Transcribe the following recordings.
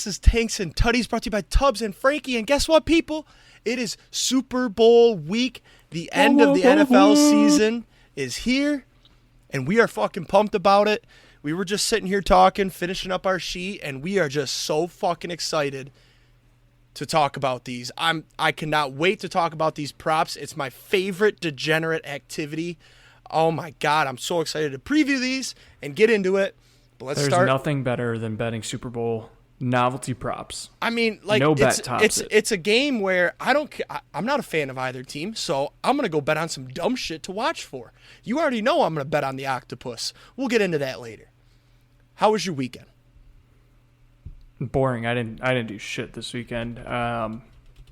This is Tanks and Tutties, brought to you by Tubbs and Frankie. And guess what, people? It is Super Bowl week. The end of the NFL season is here, and we are fucking pumped about it. We were just sitting here talking, finishing up our sheet, and we are just so fucking excited to talk about these. I cannot wait to talk about these props. It's my favorite degenerate activity. Oh my God, I'm so excited to preview these and get into it. But let's start. There's nothing better than betting Super Bowl novelty props. I mean, like, no bet tops it. It's a game where I'm not a fan of either team, so I'm going to go bet on some dumb shit to watch for. You already know I'm going to bet on the octopus. We'll get into that later. How was your weekend? Boring. I didn't do shit this weekend.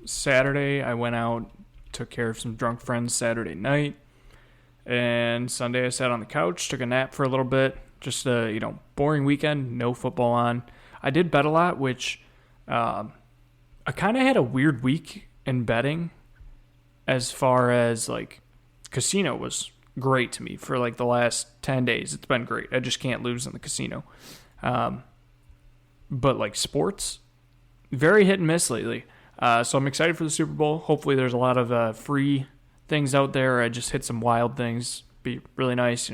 Saturday, I went out, took care of some drunk friends Saturday night. And Sunday, I sat on the couch, took a nap for a little bit. Just a, boring weekend, no football on. I did bet a lot, which I kind of had a weird week in betting as far as, like, casino was great to me for, like, the last 10 days. It's been great. I just can't lose in the casino. But, like, sports, very hit and miss lately. So I'm excited for the Super Bowl. Hopefully there's a lot of free things out there. I just hit some wild things. Be really nice,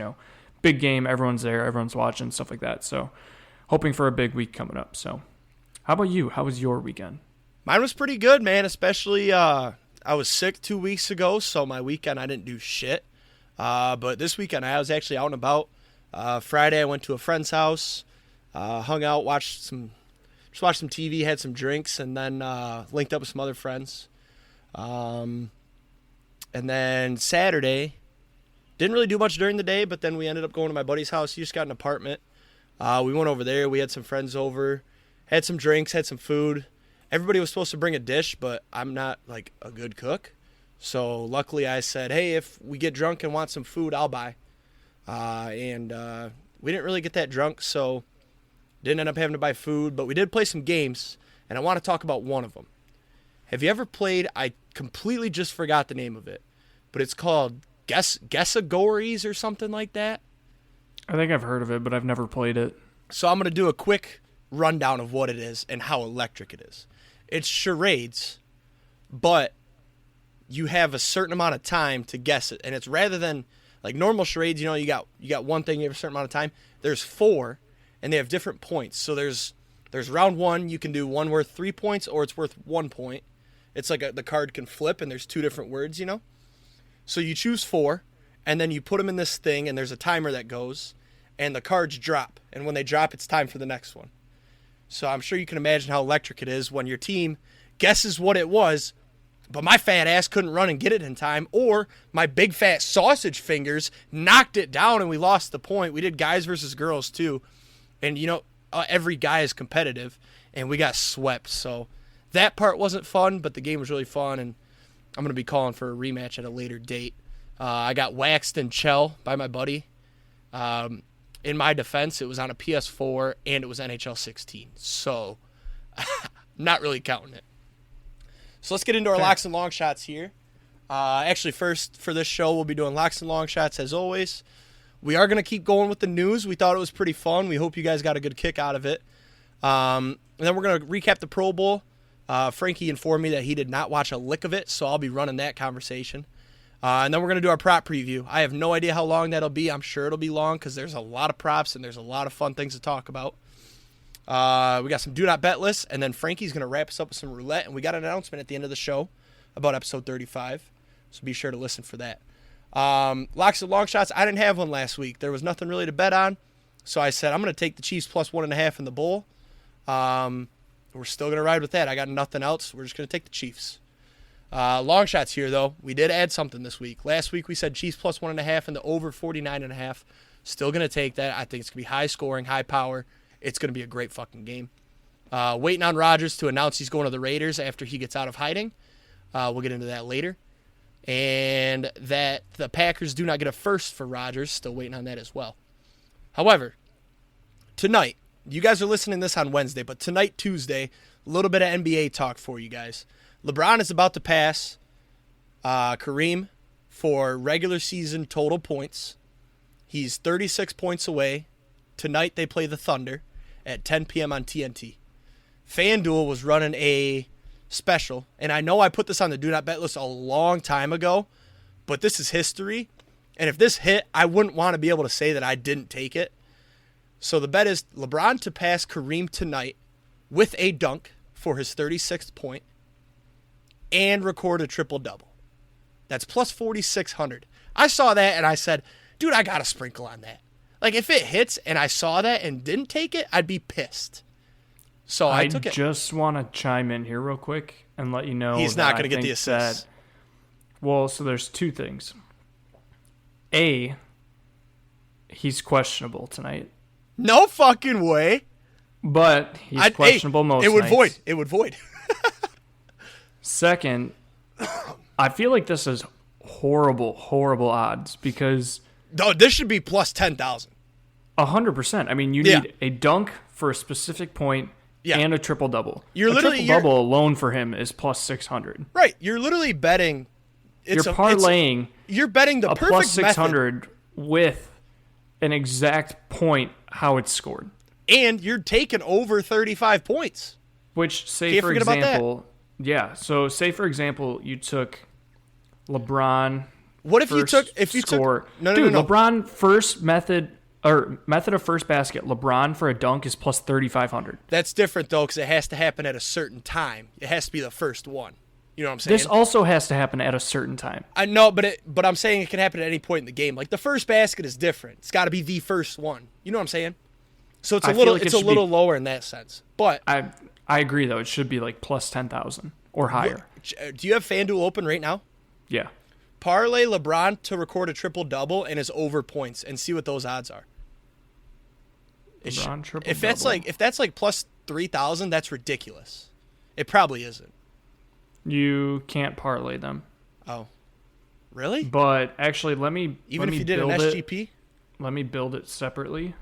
Big game, everyone's there, everyone's watching, stuff like that. So hoping for a big week coming up. So how about you? How was your weekend? Mine was pretty good, man, especially I was sick 2 weeks ago, so my weekend I didn't do shit. But this weekend I was actually out and about. Friday I went to a friend's house, hung out, watched some TV, had some drinks, and then linked up with some other friends. And then Saturday, didn't really do much during the day, but then we ended up going to my buddy's house. He just got an apartment. We went over there. We had some friends over, had some drinks, had some food. Everybody was supposed to bring a dish, but I'm not, like, a good cook. So luckily I said, hey, if we get drunk and want some food, I'll buy. And we didn't really get that drunk, so didn't end up having to buy food. But we did play some games, and I want to talk about one of them. Have you ever played, I completely just forgot the name of it, but it's called Guess-A-Gories or something like that? I think I've heard of it, but I've never played it. So I'm going to do a quick rundown of what it is and how electric it is. It's charades, but you have a certain amount of time to guess it. And it's rather than, like, normal charades, you got one thing, you have a certain amount of time. There's four, and they have different points. So there's round one, you can do one worth 3 points, or it's worth 1 point. It's like the card can flip, and there's two different words, So you choose four, and then you put them in this thing, and there's a timer that goes, and the cards drop. And when they drop, it's time for the next one. So I'm sure you can imagine how electric it is when your team guesses what it was, but my fat ass couldn't run and get it in time, or my big fat sausage fingers knocked it down and we lost the point. We did guys versus girls too. And, every guy is competitive, and we got swept. So that part wasn't fun, but the game was really fun, and I'm going to be calling for a rematch at a later date. I got waxed in Chell by my buddy. In my defense, it was on a PS4, and it was NHL 16. So, not really counting it. So let's get into our locks and long shots here. Actually, first, for this show, we'll be doing locks and long shots as always. We are going to keep going with the news. We thought it was pretty fun. We hope you guys got a good kick out of it. And then we're going to recap the Pro Bowl. Frankie informed me that he did not watch a lick of it, so I'll be running that conversation. And then we're going to do our prop preview. I have no idea how long that'll be. I'm sure it'll be long because there's a lot of props and there's a lot of fun things to talk about. We got some do not bet lists, and then Frankie's going to wrap us up with some roulette, and we got an announcement at the end of the show about episode 35, so be sure to listen for that. Locks and long shots, I didn't have one last week. There was nothing really to bet on, so I said I'm going to take the Chiefs plus 1.5 in the bowl. We're still going to ride with that. I got nothing else. We're just going to take the Chiefs. Long shots here, though. We did add something this week. Last week we said Chiefs plus 1.5 and the over 49.5. Still going to take that. I think it's going to be high scoring, high power. It's going to be a great fucking game. Waiting on Rodgers to announce he's going to the Raiders after he gets out of hiding. We'll get into that later. And that the Packers do not get a first for Rodgers. Still waiting on that as well. However, tonight, you guys are listening to this on Wednesday, but tonight, Tuesday, a little bit of NBA talk for you guys. LeBron is about to pass Kareem for regular season total points. He's 36 points away. Tonight they play the Thunder at 10 p.m. on TNT. FanDuel was running a special, and I know I put this on the do not bet list a long time ago, but this is history. And if this hit, I wouldn't want to be able to say that I didn't take it. So the bet is LeBron to pass Kareem tonight with a dunk for his 36th point and record a triple-double. That's plus 4,600. I saw that and I said, dude, I got to sprinkle on that. Like, if it hits and I saw that and didn't take it, I'd be pissed. So I took it. I just want to chime in here real quick and let you know he's not going to get the assist. Well, so there's two things. A, he's questionable tonight. No fucking way. But he's questionable most nights. It would void. Second, I feel like this is horrible odds because... No, this should be plus 10,000. 100%. I mean, you need a dunk for a specific point and a triple-double. Triple-double alone for him is plus 600. Right. You're literally betting... You're parlaying... You're betting the perfect plus 600 method. With an exact point how it's scored. And you're taking over 35 points. Which, say for example... Yeah, so say for example, you took LeBron... What if you took... No. LeBron first method of first basket, LeBron for a dunk is plus 3,500. That's different, though, because it has to happen at a certain time. It has to be the first one. You know what I'm saying? This also has to happen at a certain time. I know, but I'm saying it can happen at any point in the game. Like, the first basket is different. It's got to be the first one. You know what I'm saying? So it's a little lower in that sense. But I agree, though. It should be like plus 10,000 or higher. Do you have FanDuel open right now? Yeah. Parlay LeBron to record a triple-double and his over points and see what those odds are. LeBron triple-double. If that's like plus 3,000, that's ridiculous. It probably isn't. You can't parlay them. Oh. Really? But actually, let me if you did build an SGP? Let me build it separately.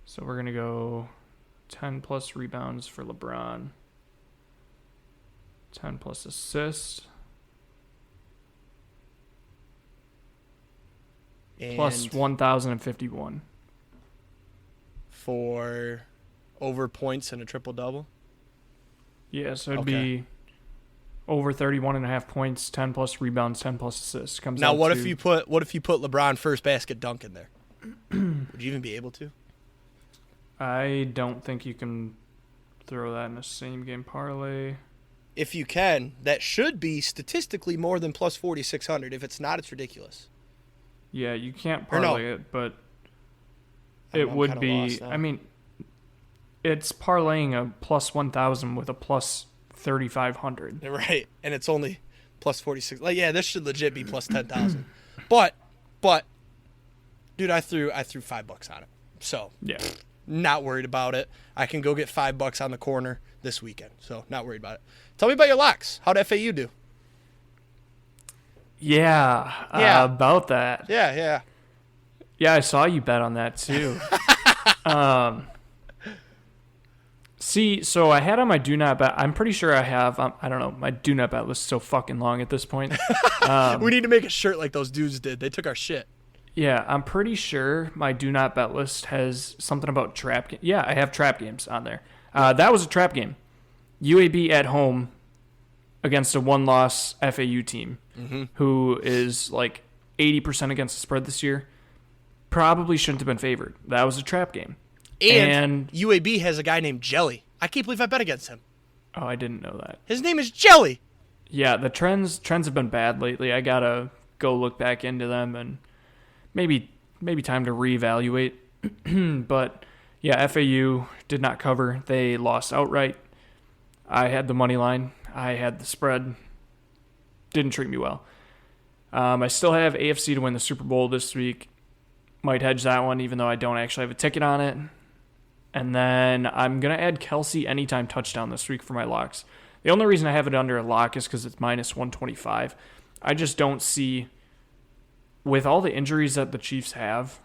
So we're going to go 10 plus rebounds for LeBron. 10 plus assists. Plus 1,051. For over points and a triple-double? Yeah, so it'd be over 31.5 points, 10 plus rebounds, 10 plus assists. If you put LeBron first basket dunk in there? Would you even be able to? I don't think you can throw that in a same game parlay. If you can, that should be statistically more than plus 4,600. If it's not, it's ridiculous. Yeah, you can't parlay it, but it would be. I mean, it's parlaying a plus 1,000 with a plus 3,500. Right, and it's only plus 46. Like, yeah, this should legit be plus 10,000. but, dude, I threw $5 on it, so yeah, not worried about it. I can go get $5 on the corner this weekend, so not worried about it. Tell me about your locks. How'd FAU do? Yeah. About that. Yeah. Yeah, I saw you bet on that too. See, so I had on my do not bet. I'm pretty sure I have. I don't know. My do not bet list is so fucking long at this point. We need to make a shirt like those dudes did. They took our shit. Yeah, I'm pretty sure my do not bet list has something about trap games. Yeah, I have trap games on there. That was a trap game. UAB at home against a one-loss FAU team who is like 80% against the spread this year. Probably shouldn't have been favored. That was a trap game. And UAB has a guy named Jelly. I can't believe I bet against him. Oh, I didn't know that. His name is Jelly. Yeah, the trends have been bad lately. I gotta go look back into them and maybe time to reevaluate. But yeah, FAU did not cover. They lost outright. I had the money line. I had the spread. Didn't treat me well. I still have AFC to win the Super Bowl this week. Might hedge that one, even though I don't actually have a ticket on it. And then I'm going to add Kelsey anytime touchdown this week for my locks. The only reason I have it under a lock is because it's minus 125. I just don't see, with all the injuries that the Chiefs have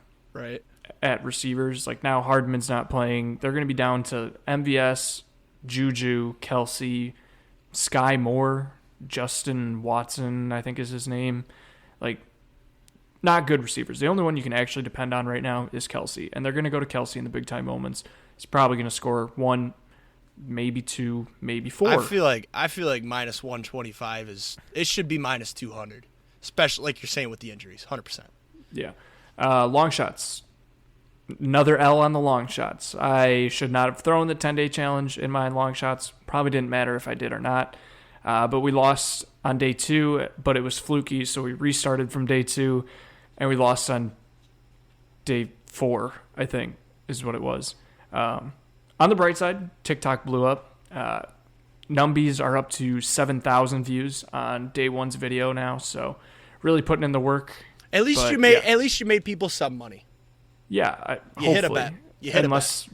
at receivers, like now Hardman's not playing. They're going to be down to MVS, Juju, Kelsey, Sky Moore, Justin Watson, I think is his name. Like, not good receivers. The only one you can actually depend on right now is Kelsey. And they're going to go to Kelsey in the big-time moments. He's probably going to score one, maybe 2, maybe 4. I feel like minus 125 it should be minus 200, especially like you're saying with the injuries, 100%. Yeah. Long shots. Another L on the long shots. I should not have thrown the 10-day challenge in my long shots. Probably didn't matter if I did or not. But we lost on day 2, but it was fluky, so we restarted from day 2, and we lost on day 4, I think, is what it was. On the bright side, TikTok blew up. Numbies are up to 7,000 views on day 1's video now, so really putting in the work. At least you made people some money. Yeah, you hit a bet. Unless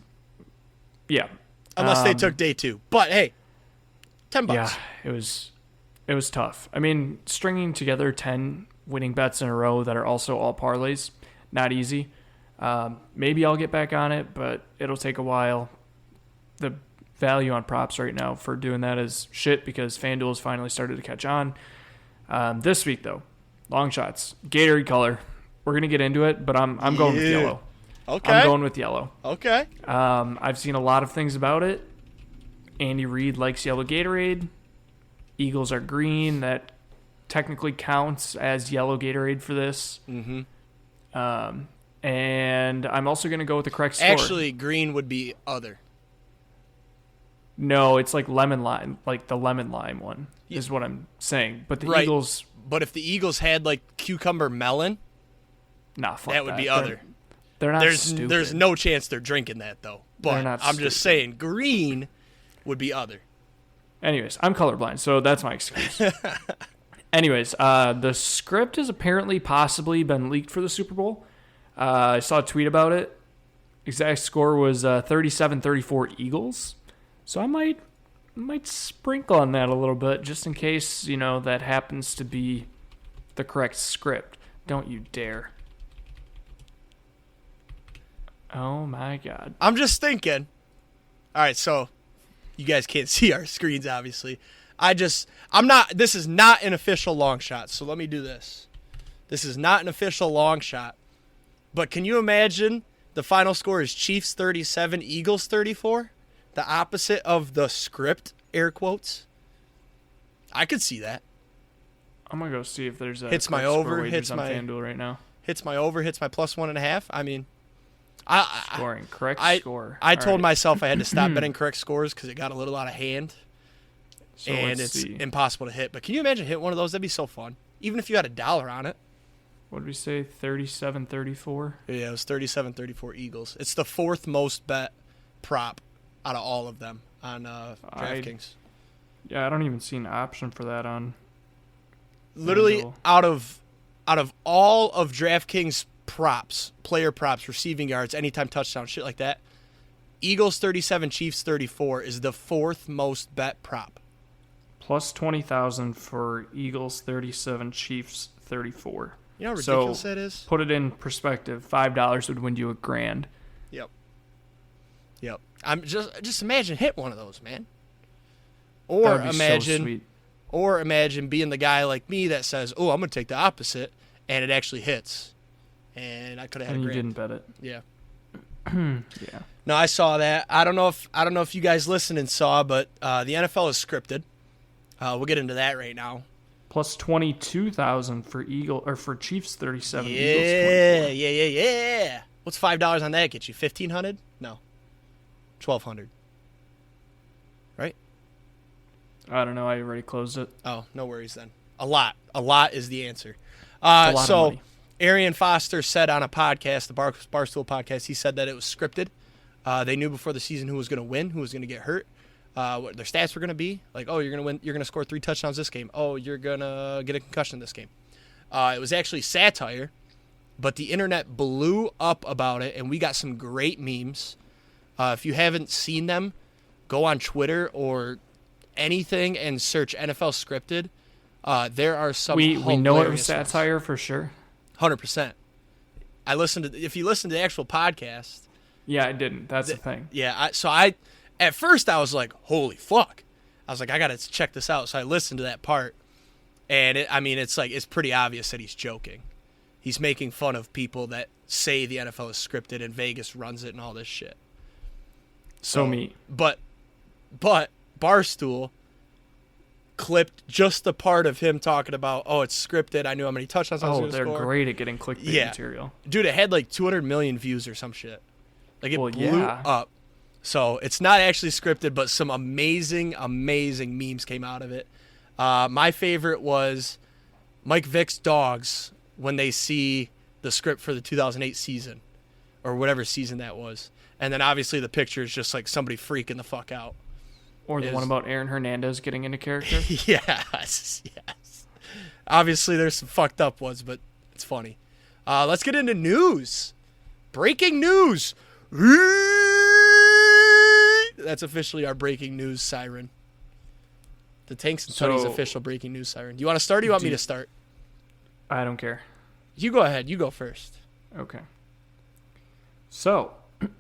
they took day 2. But hey, $10. Yeah, it was tough. I mean, stringing together 10 winning bets in a row that are also all parlays, not easy. Maybe I'll get back on it, but it'll take a while. The value on props right now for doing that is shit because FanDuel has finally started to catch on. This week though, long shots, Gatorade color. We're gonna get into it, but I'm going with yellow. Okay. I'm going with yellow. Okay. I've seen a lot of things about it. Andy Reid likes yellow Gatorade. Eagles are green. That technically counts as yellow Gatorade for this. Mm-hmm. And I'm also going to go with the correct score. Actually, green would be other. No, it's like lemon lime, like the lemon lime one is what I'm saying. But the Eagles... But if the Eagles had like cucumber melon, fuck that would be other. They're not stupid. There's no chance they're drinking that, though. But I'm just saying green would be other. Anyways, I'm colorblind, so that's my excuse. Anyways, the script has apparently possibly been leaked for the Super Bowl. I saw a tweet about it. Exact score was 37-34 Eagles. So I might sprinkle on that a little bit just in case, that happens to be the correct script. Don't you dare. Oh my God. I'm just thinking. All right, so you guys can't see our screens, obviously. This is not an official long shot, so let me do this. This is not an official long shot. But can you imagine the final score is Chiefs 37, Eagles 34? The opposite of the script, air quotes. I could see that. I'm going to go see if there's a hits my over, hits on my FanDuel right now. Hits my over, hits my plus 1.5. I mean, correct score. I told myself I had to stop betting correct scores because it got a little out of hand. So and it's impossible to hit. But can you imagine hitting one of those? That'd be so fun. Even if you had $1 on it. What did we say? 37-34? Yeah, it was 37-34 Eagles. It's the 4th most bet prop out of all of them on DraftKings. Yeah, I don't even see an option for that on. Literally, out of all of DraftKings props, player props, receiving yards, anytime touchdown, shit like that, Eagles 37, Chiefs 34 is the 4th most bet prop. Plus 20,000 for Eagles 37, Chiefs 34. You know how ridiculous that is? Put it in perspective. $5 would win you $1,000. Yep. I'm just imagine hit one of those, man. Or imagine being the guy like me that says, "Oh, I'm gonna take the opposite," and it actually hits, and I could have had. And you didn't bet it. Yeah. Yeah. No, I saw that. I don't know if you guys listened and saw, but the NFL is scripted. We'll get into that right now. Plus 22,000 for Chiefs 37. Yeah, Eagles 24. Yeah. What's $5 on that get you? 1,500? No, 1,200. Right? I don't know. I already closed it. Oh, no worries then. A lot is the answer. A lot of money. Arian Foster said on a podcast, the Barstool podcast, he said that it was scripted. They knew before the season who was going to win, who was going to get hurt, what their stats were going to be. Like, oh, you're going to win. You're going to score 3 touchdowns this game. Oh, you're going to get a concussion this game. It was actually satire, but the internet blew up about it, and we got some great memes. If you haven't seen them, go on Twitter or anything and search NFL scripted. There are some. We know it was satire for sure. 100%. If you listen to the actual podcast. Yeah, I didn't. That's the thing. Yeah. At first I was like, holy fuck. I was like, I got to check this out. So I listened to that part. And it's pretty obvious that he's joking. He's making fun of people that say the NFL is scripted and Vegas runs it and all this shit. So me. But But Barstool clipped just the part of him talking about, oh, it's scripted. I knew how many touchdowns I was going to score. Oh, they're great at getting clickbait material. Dude, it had like 200 million views or some shit. Like, it blew yeah. up. So it's not actually scripted, but some amazing, amazing memes came out of it. My favorite was Mike Vick's dogs when they see the script for the 2008 season or whatever season that was. And then obviously the picture is just like somebody freaking the fuck out. Or the one about Aaron Hernandez getting into character. Yes. Obviously there's some fucked up ones, but it's funny. Let's get into news. Breaking news. That's officially our breaking news siren. The Tanks and Tunney's official breaking news siren. Do you want to start or do you want me to start? I don't care. You go ahead. You go first. Okay. So,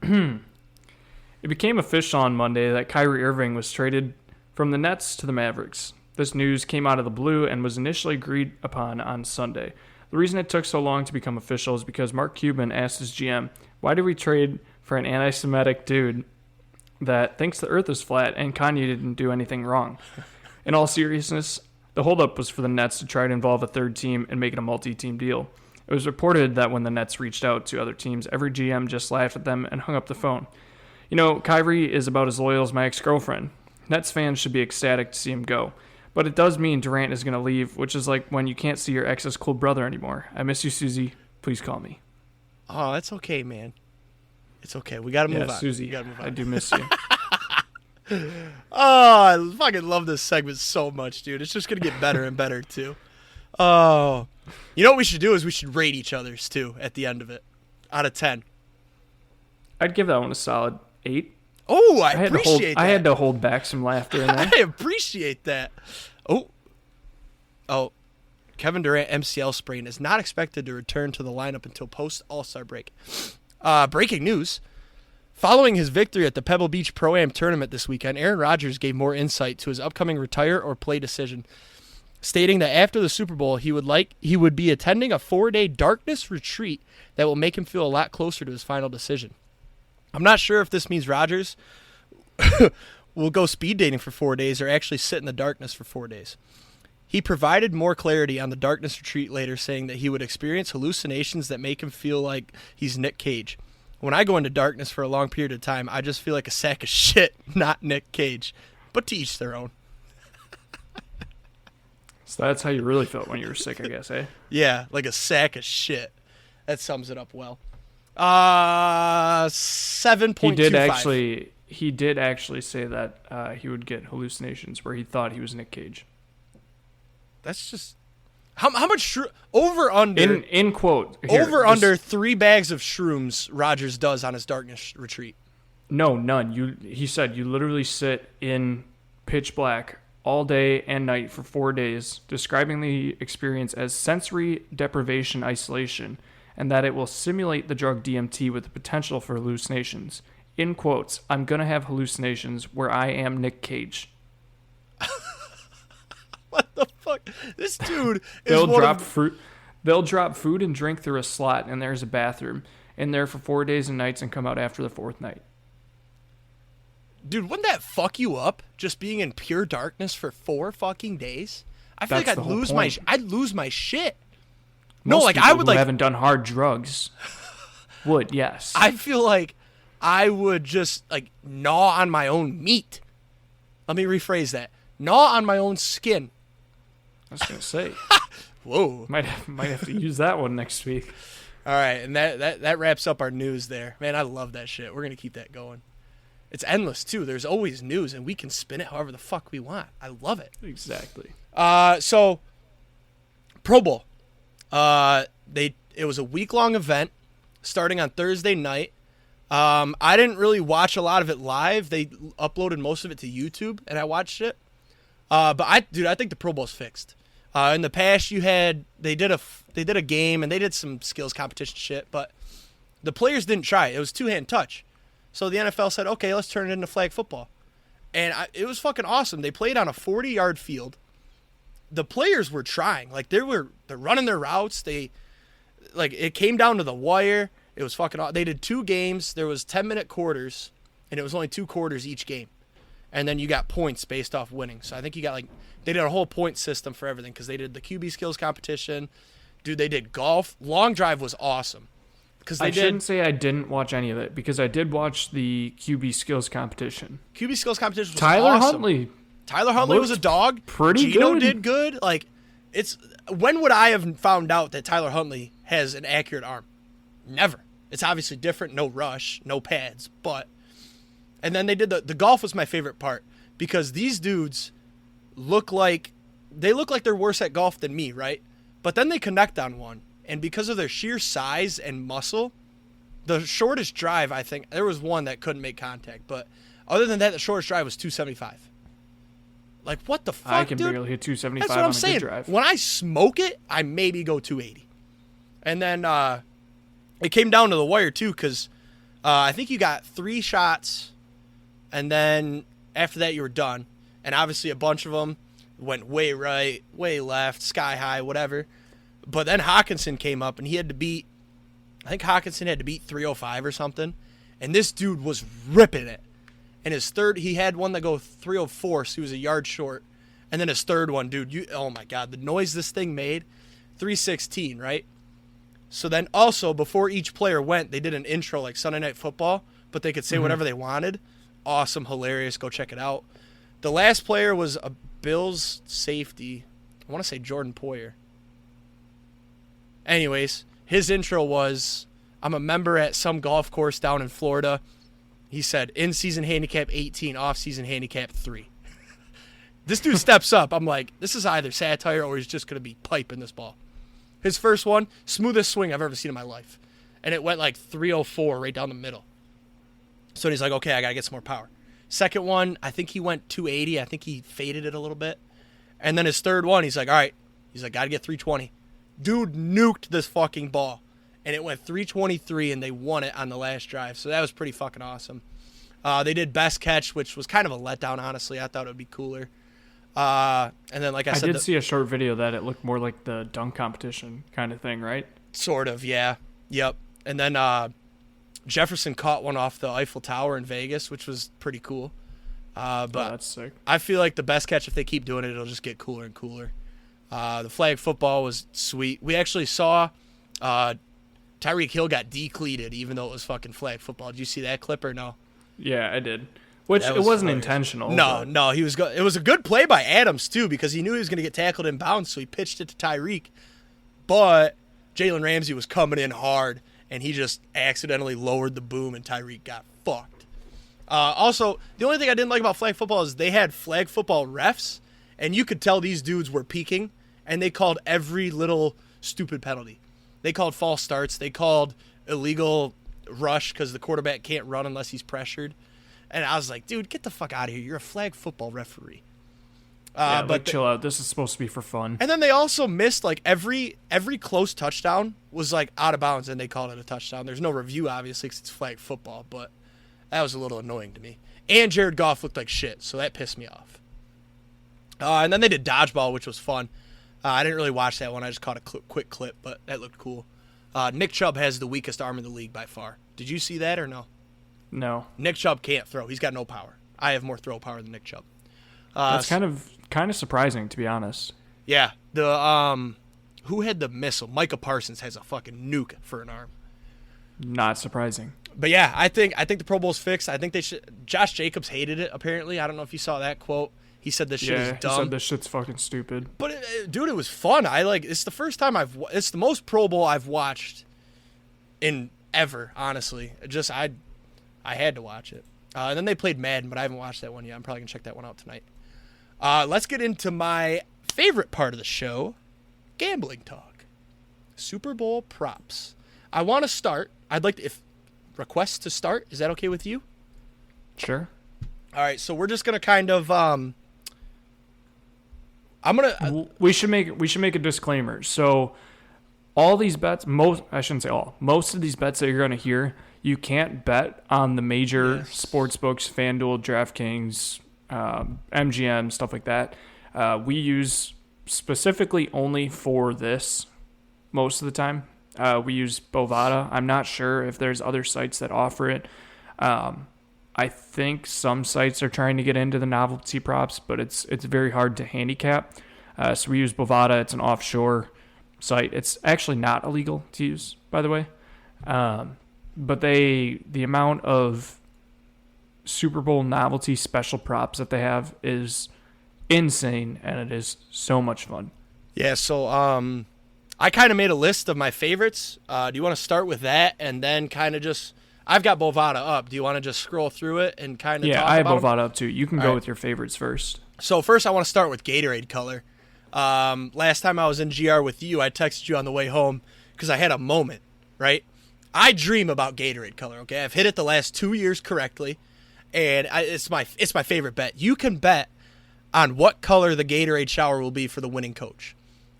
it became official on Monday that Kyrie Irving was traded from the Nets to the Mavericks. This news came out of the blue and was initially agreed upon on Sunday. The reason it took so long to become official is because Mark Cuban asked his GM, why did we trade for an anti-Semitic dude that thinks the earth is flat and Kanye didn't do anything wrong? In all seriousness, the holdup was for the Nets to try to involve a third team and make it a multi-team deal. It was reported that when the Nets reached out to other teams, every GM just laughed at them and hung up the phone. You know, Kyrie is about as loyal as my ex-girlfriend. Nets fans should be ecstatic to see him go. But it does mean Durant is going to leave, which is like when you can't see your ex's cool brother anymore. I miss you, Susie. Please call me. Oh, that's okay, man. It's okay. We got to move on. Susie, I do miss you. Oh, I fucking love this segment so much, dude. It's just going to get better and better, too. Oh. You know what we should do is we should rate each other's, too, at the end of it. Out of 10. I'd give that one a solid 8. Oh, I appreciate that. I had to hold back some laughter in there. I appreciate that. Oh. Kevin Durant MCL sprain is not expected to return to the lineup until post-All-Star break. Breaking news. Following his victory at the Pebble Beach Pro-Am tournament this weekend, Aaron Rodgers gave more insight to his upcoming retire or play decision, stating that after the Super Bowl, he would be attending a 4-day darkness retreat that will make him feel a lot closer to his final decision. I'm not sure if this means Rodgers will go speed dating for 4 days or actually sit in the darkness for 4 days. He provided more clarity on the darkness retreat later, saying that he would experience hallucinations that make him feel like he's Nick Cage. When I go into darkness for a long period of time, I just feel like a sack of shit, not Nick Cage. But to each their own. So that's how you really felt when you were sick, I guess, eh? Yeah, like a sack of shit. That sums it up well. 7.25. He did actually say that he would get hallucinations where he thought he was Nick Cage. That's just how much over under in quote under 3 bags of shrooms Rodgers does on his darkness retreat. No, none. He said you literally sit in pitch black all day and night for 4 days, describing the experience as sensory deprivation isolation, and that it will simulate the drug DMT with the potential for hallucinations. In quotes, I'm gonna have hallucinations where I am Nick Cage. What the fuck? This dude is They'll drop food and drink through a slot, and there's a bathroom in there for 4 days and nights and come out after the 4th night. Dude, wouldn't that fuck you up? Just being in pure darkness for 4 fucking days? I feel like I'd lose my shit. Most people who haven't done hard drugs would, yes. I feel like I would just like gnaw on my own meat. Let me rephrase that. Gnaw on my own skin. I was gonna say. Whoa. Might have to use that one next week. All right, and that wraps up our news there. Man, I love that shit. We're gonna keep that going. It's endless too. There's always news, and we can spin it however the fuck we want. I love it. Exactly. So Pro Bowl. It was a week-long event starting on Thursday night. I didn't really watch a lot of it live. They uploaded most of it to YouTube, and I watched it. But I think the Pro Bowl's fixed. In the past, they did a game and they did some skills competition shit, but the players didn't try it. It was 2-hand touch. So the NFL said, okay, let's turn it into flag football. And it was fucking awesome. They played on a 40-yard field. The players were trying. Like, they're running their routes. It came down to the wire. It was fucking awesome. They did 2 games. There was 10-minute quarters, and it was only 2 quarters each game. and then you got points based off winning. So I think you got they did a whole point system for everything because they did the QB skills competition. Dude, they did golf. Long drive was awesome. I shouldn't say I didn't watch any of it because I did watch the QB skills competition. QB skills competition was Tyler awesome. Tyler Huntley was a dog. Pretty Gino good. did good. When would I have found out that Tyler Huntley has an accurate arm? Never. It's obviously different. No rush, no pads, and then they did the golf was my favorite part because these dudes look like they're worse at golf than me, right? But then they connect on one, and because of their sheer size and muscle, the shortest drive, I think there was one that couldn't make contact, but other than that, the shortest drive was 275. Like, what the fuck, I can dude? barely hit 275 That's what I'm on a saying. good drive. When I smoke it, I maybe go 280. And then it came down to the wire, too, because I think you got 3 shots, and then after that you were done. And obviously a bunch of them went way right, way left, sky high, whatever. But then Hawkinson came up, and he had to beat, I think Hawkinson had to beat 305 or something. And this dude was ripping it. And his third, he had one that go 304, so he was a yard short. And then his third one, dude, oh my God, the noise this thing made, 316, right? So then also, before each player went, they did an intro like Sunday Night Football, but they could say whatever they wanted. Awesome, hilarious, go check it out. The last player was a Bills safety. I want to say Jordan Poyer. Anyways, his intro was, I'm a member at some golf course down in Florida. He said, in-season handicap 18, off-season handicap 3. This dude steps up. I'm like, this is either satire or he's just going to be piping this ball. His first one, smoothest swing I've ever seen in my life. And it went like 304 right down the middle. So he's like, okay, I got to get some more power. Second one, I think he went 280. I think he faded it a little bit. And then his third one, he's like, all right. He's like, got to get 320. Dude nuked this fucking ball. And it went 323, and they won it on the last drive. So that was pretty fucking awesome. They did best catch, which was kind of a letdown, honestly. I thought it would be cooler. And then, like I said... I did see a short video that it looked more like the dunk competition kind of thing, right? Sort of, yeah. Yep. And then Jefferson caught one off the Eiffel Tower in Vegas, which was pretty cool. But that's sick. I feel like the best catch, if they keep doing it, it'll just get cooler and cooler. The flag football was sweet. We actually saw... Tyreek Hill got decleated, even though it was fucking flag football. Did you see that clip or no? Yeah, I did. Which it wasn't intentional. No, he was. It was a good play by Adams too, because he knew he was going to get tackled in bounds, so he pitched it to Tyreek. But Jalen Ramsey was coming in hard, and he just accidentally lowered the boom, and Tyreek got fucked. Also, the only thing I didn't like about flag football is they had flag football refs, and you could tell these dudes were peaking, and they called every little stupid penalty. They called false starts. They called illegal rush because the quarterback can't run unless he's pressured. And I was like, dude, get the fuck out of here. You're a flag football referee. But chill out. This is supposed to be for fun. And then they also missed, like, every close touchdown was, like, out of bounds, and they called it a touchdown. There's no review, obviously, because it's flag football, but that was a little annoying to me. And Jared Goff looked like shit, so that pissed me off. And then they did dodgeball, which was fun. I didn't really watch that one. I just caught a quick clip, but that looked cool. Nick Chubb has the weakest arm in the league by far. Did you see that or no? No. Nick Chubb can't throw. He's got no power. I have more throw power than Nick Chubb. That's kind of surprising, to be honest. Yeah. The who had the missile? Micah Parsons has a fucking nuke for an arm. Not surprising. But yeah, I think the Pro Bowl's fixed. I think they should. Josh Jacobs hated it. Apparently, I don't know if you saw that quote. He said this shit is dumb. He said this shit's fucking stupid. But dude, it was fun. It's the first time it's the most Pro Bowl I've watched in ever. Honestly, I had to watch it. And then they played Madden, but I haven't watched that one yet. I'm probably gonna check that one out tonight. Let's get into my favorite part of the show, gambling talk. Super Bowl props. I want to start. I'd like to, if requests to start. Is that okay with you? Sure. All right, so we're just gonna kind of we should make a disclaimer. So all these bets, I shouldn't say all, most of these bets that you're going to hear, you can't bet on the major sports books, FanDuel, DraftKings, MGM, stuff like that. We use specifically only for this most of the time. We use Bovada. I'm not sure if there's other sites that offer it. I think some sites are trying to get into the novelty props, but it's very hard to handicap. So we use Bovada. It's an offshore site. It's actually not illegal to use, by the way. But the amount of Super Bowl novelty special props that they have is insane, and it is so much fun. Yeah, so I kind of made a list of my favorites. Do you want to start with that and then kind of just... I've got Bovada up. Do you want to just scroll through it and kind of talk about I have them? Bovada up too. You can go with your favorites first. So first I want to start with Gatorade color. Last time I was in GR with you, I texted you on the way home because I had a moment, right? I dream about Gatorade color, okay? I've hit it the last 2 years correctly, and it's my favorite bet. You can bet on what color the Gatorade shower will be for the winning coach.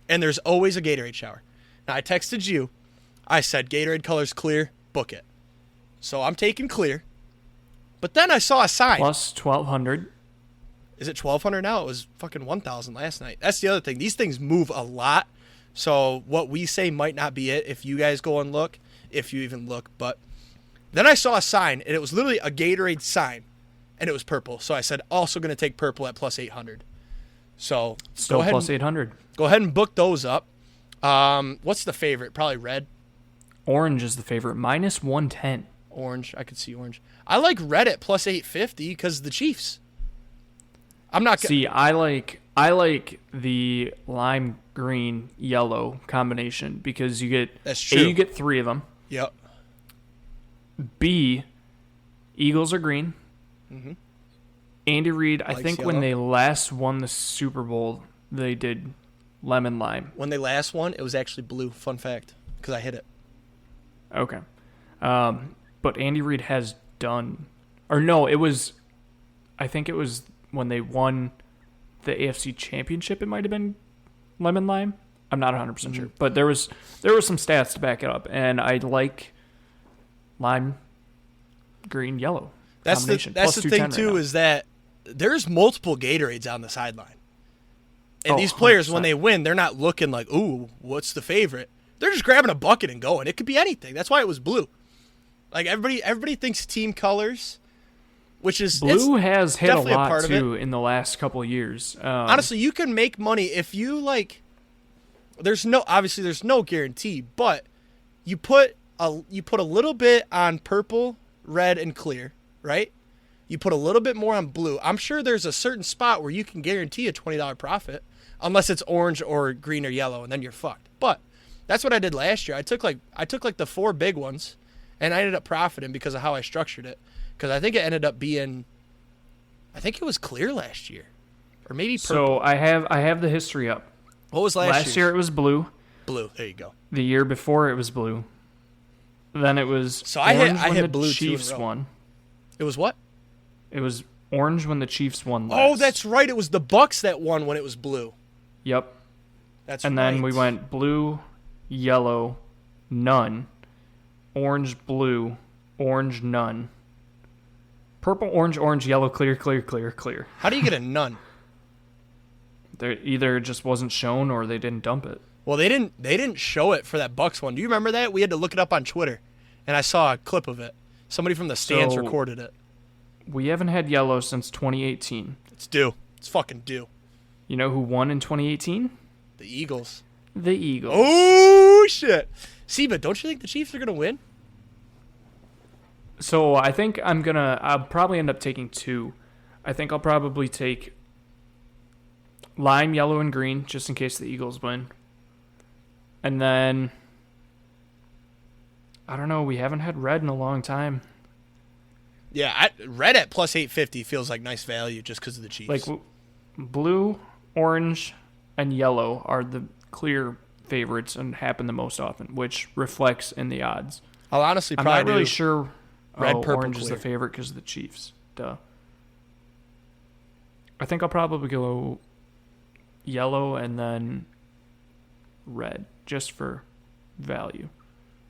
And there's always a Gatorade shower. Now, I texted you. I said, Gatorade color's clear, book it. So I'm taking clear. But then I saw a sign. Plus 1,200. Is it 1,200 now? It was fucking 1,000 last night. That's the other thing. These things move a lot. So what we say might not be it if you guys go and look, if you even look. But then I saw a sign, and it was literally a Gatorade sign, and it was purple. So I said, also going to take purple at plus 800. So Still plus 800. Go ahead and book those up. What's the favorite? Probably red. Orange is the favorite. Minus 110. Orange. I could see orange. I like red at plus 850 because the Chiefs. I'm not See, I like the lime green yellow combination because you get That's true. A, you get 3 of them. Yep. B, Eagles are green. Mm-hmm. Andy Reid, I think yellow. when they last won the Super Bowl, they did lemon lime. When they last won, it was actually blue. Fun fact, because I hit it. Okay. But Andy Reid has done, or no, I think it was when they won the AFC Championship, it might have been lemon lime. I'm not 100% sure. But there was some stats to back it up, and I like lime, green, yellow combination. That's Plus the thing, 210 too, right now. is that there's multiple Gatorades on the sideline. And Oh, these players, 100%. when they win, they're not looking like, ooh, what's the favorite? They're just grabbing a bucket and going. It could be anything. That's why it was blue. Like, everybody thinks team colors, which is... Blue has hit a definitely a lot, part of too, in the last couple of years. Honestly, you can make money if you, like... Obviously, there's no guarantee, but you put a little bit on purple, red, and clear, right? You put a little bit more on blue. I'm sure there's a certain spot where you can guarantee a $20 profit, unless it's orange or green or yellow, and then you're fucked. But that's what I did last year. I took like the 4 big ones, and I ended up profiting because of how I structured it. Because I think it ended up being, I think it was clear last year, or maybe purple. So I have the history up. What was Last year it was blue. Blue. There you go. The year before it was blue. Then it was So I orange hit when the blue 2 in a Chiefs row. won. It was what? It was orange when the Chiefs won last. Oh, that's right. It was the Bucks that won when it was blue. Yep. That's And right. then we went blue, yellow, none. Orange, blue, orange, none. Purple, orange, yellow, clear, clear, clear, clear. How do you get a none? There either it just wasn't shown or they didn't dump it. Well, they didn't show it for that Bucks one. Do you remember that? We had to look it up on Twitter, and I saw a clip of it. Somebody from the stands So- recorded it. We haven't had yellow since 2018. It's due. It's fucking due. You know who won in 2018? The Eagles. The Eagles. Oh shit! See, but don't you think the Chiefs are gonna win? So I think I'll probably end up taking 2. I think I'll probably take lime, yellow, and green, just in case the Eagles win. And then, I don't know, we haven't had red in a long time. Yeah, red at plus 850 feels like nice value just because of the Chiefs. Like, blue, orange, and yellow are the clear favorites and happen the most often, which reflects in the odds. I'll honestly I'm probably not really do sure. red, purple, orange is clear. the favorite because of the Chiefs. Duh. I think I'll probably go yellow and then red, just for value.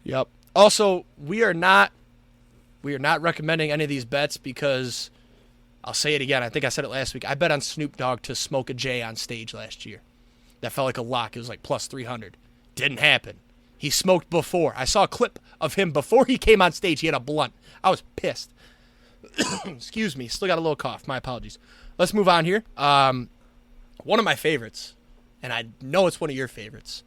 Yep. Also, we are not recommending any of these bets because I'll say it again. I think I said it last week. I bet on Snoop Dogg to smoke a J on stage last year. That felt like a lock. It was like plus 300. Didn't happen. He smoked before. I saw a clip of him before he came on stage. He had a blunt. I was pissed. Excuse me. Still got a little cough. My apologies. Let's move on here. One of my favorites, and I know it's one of your favorites,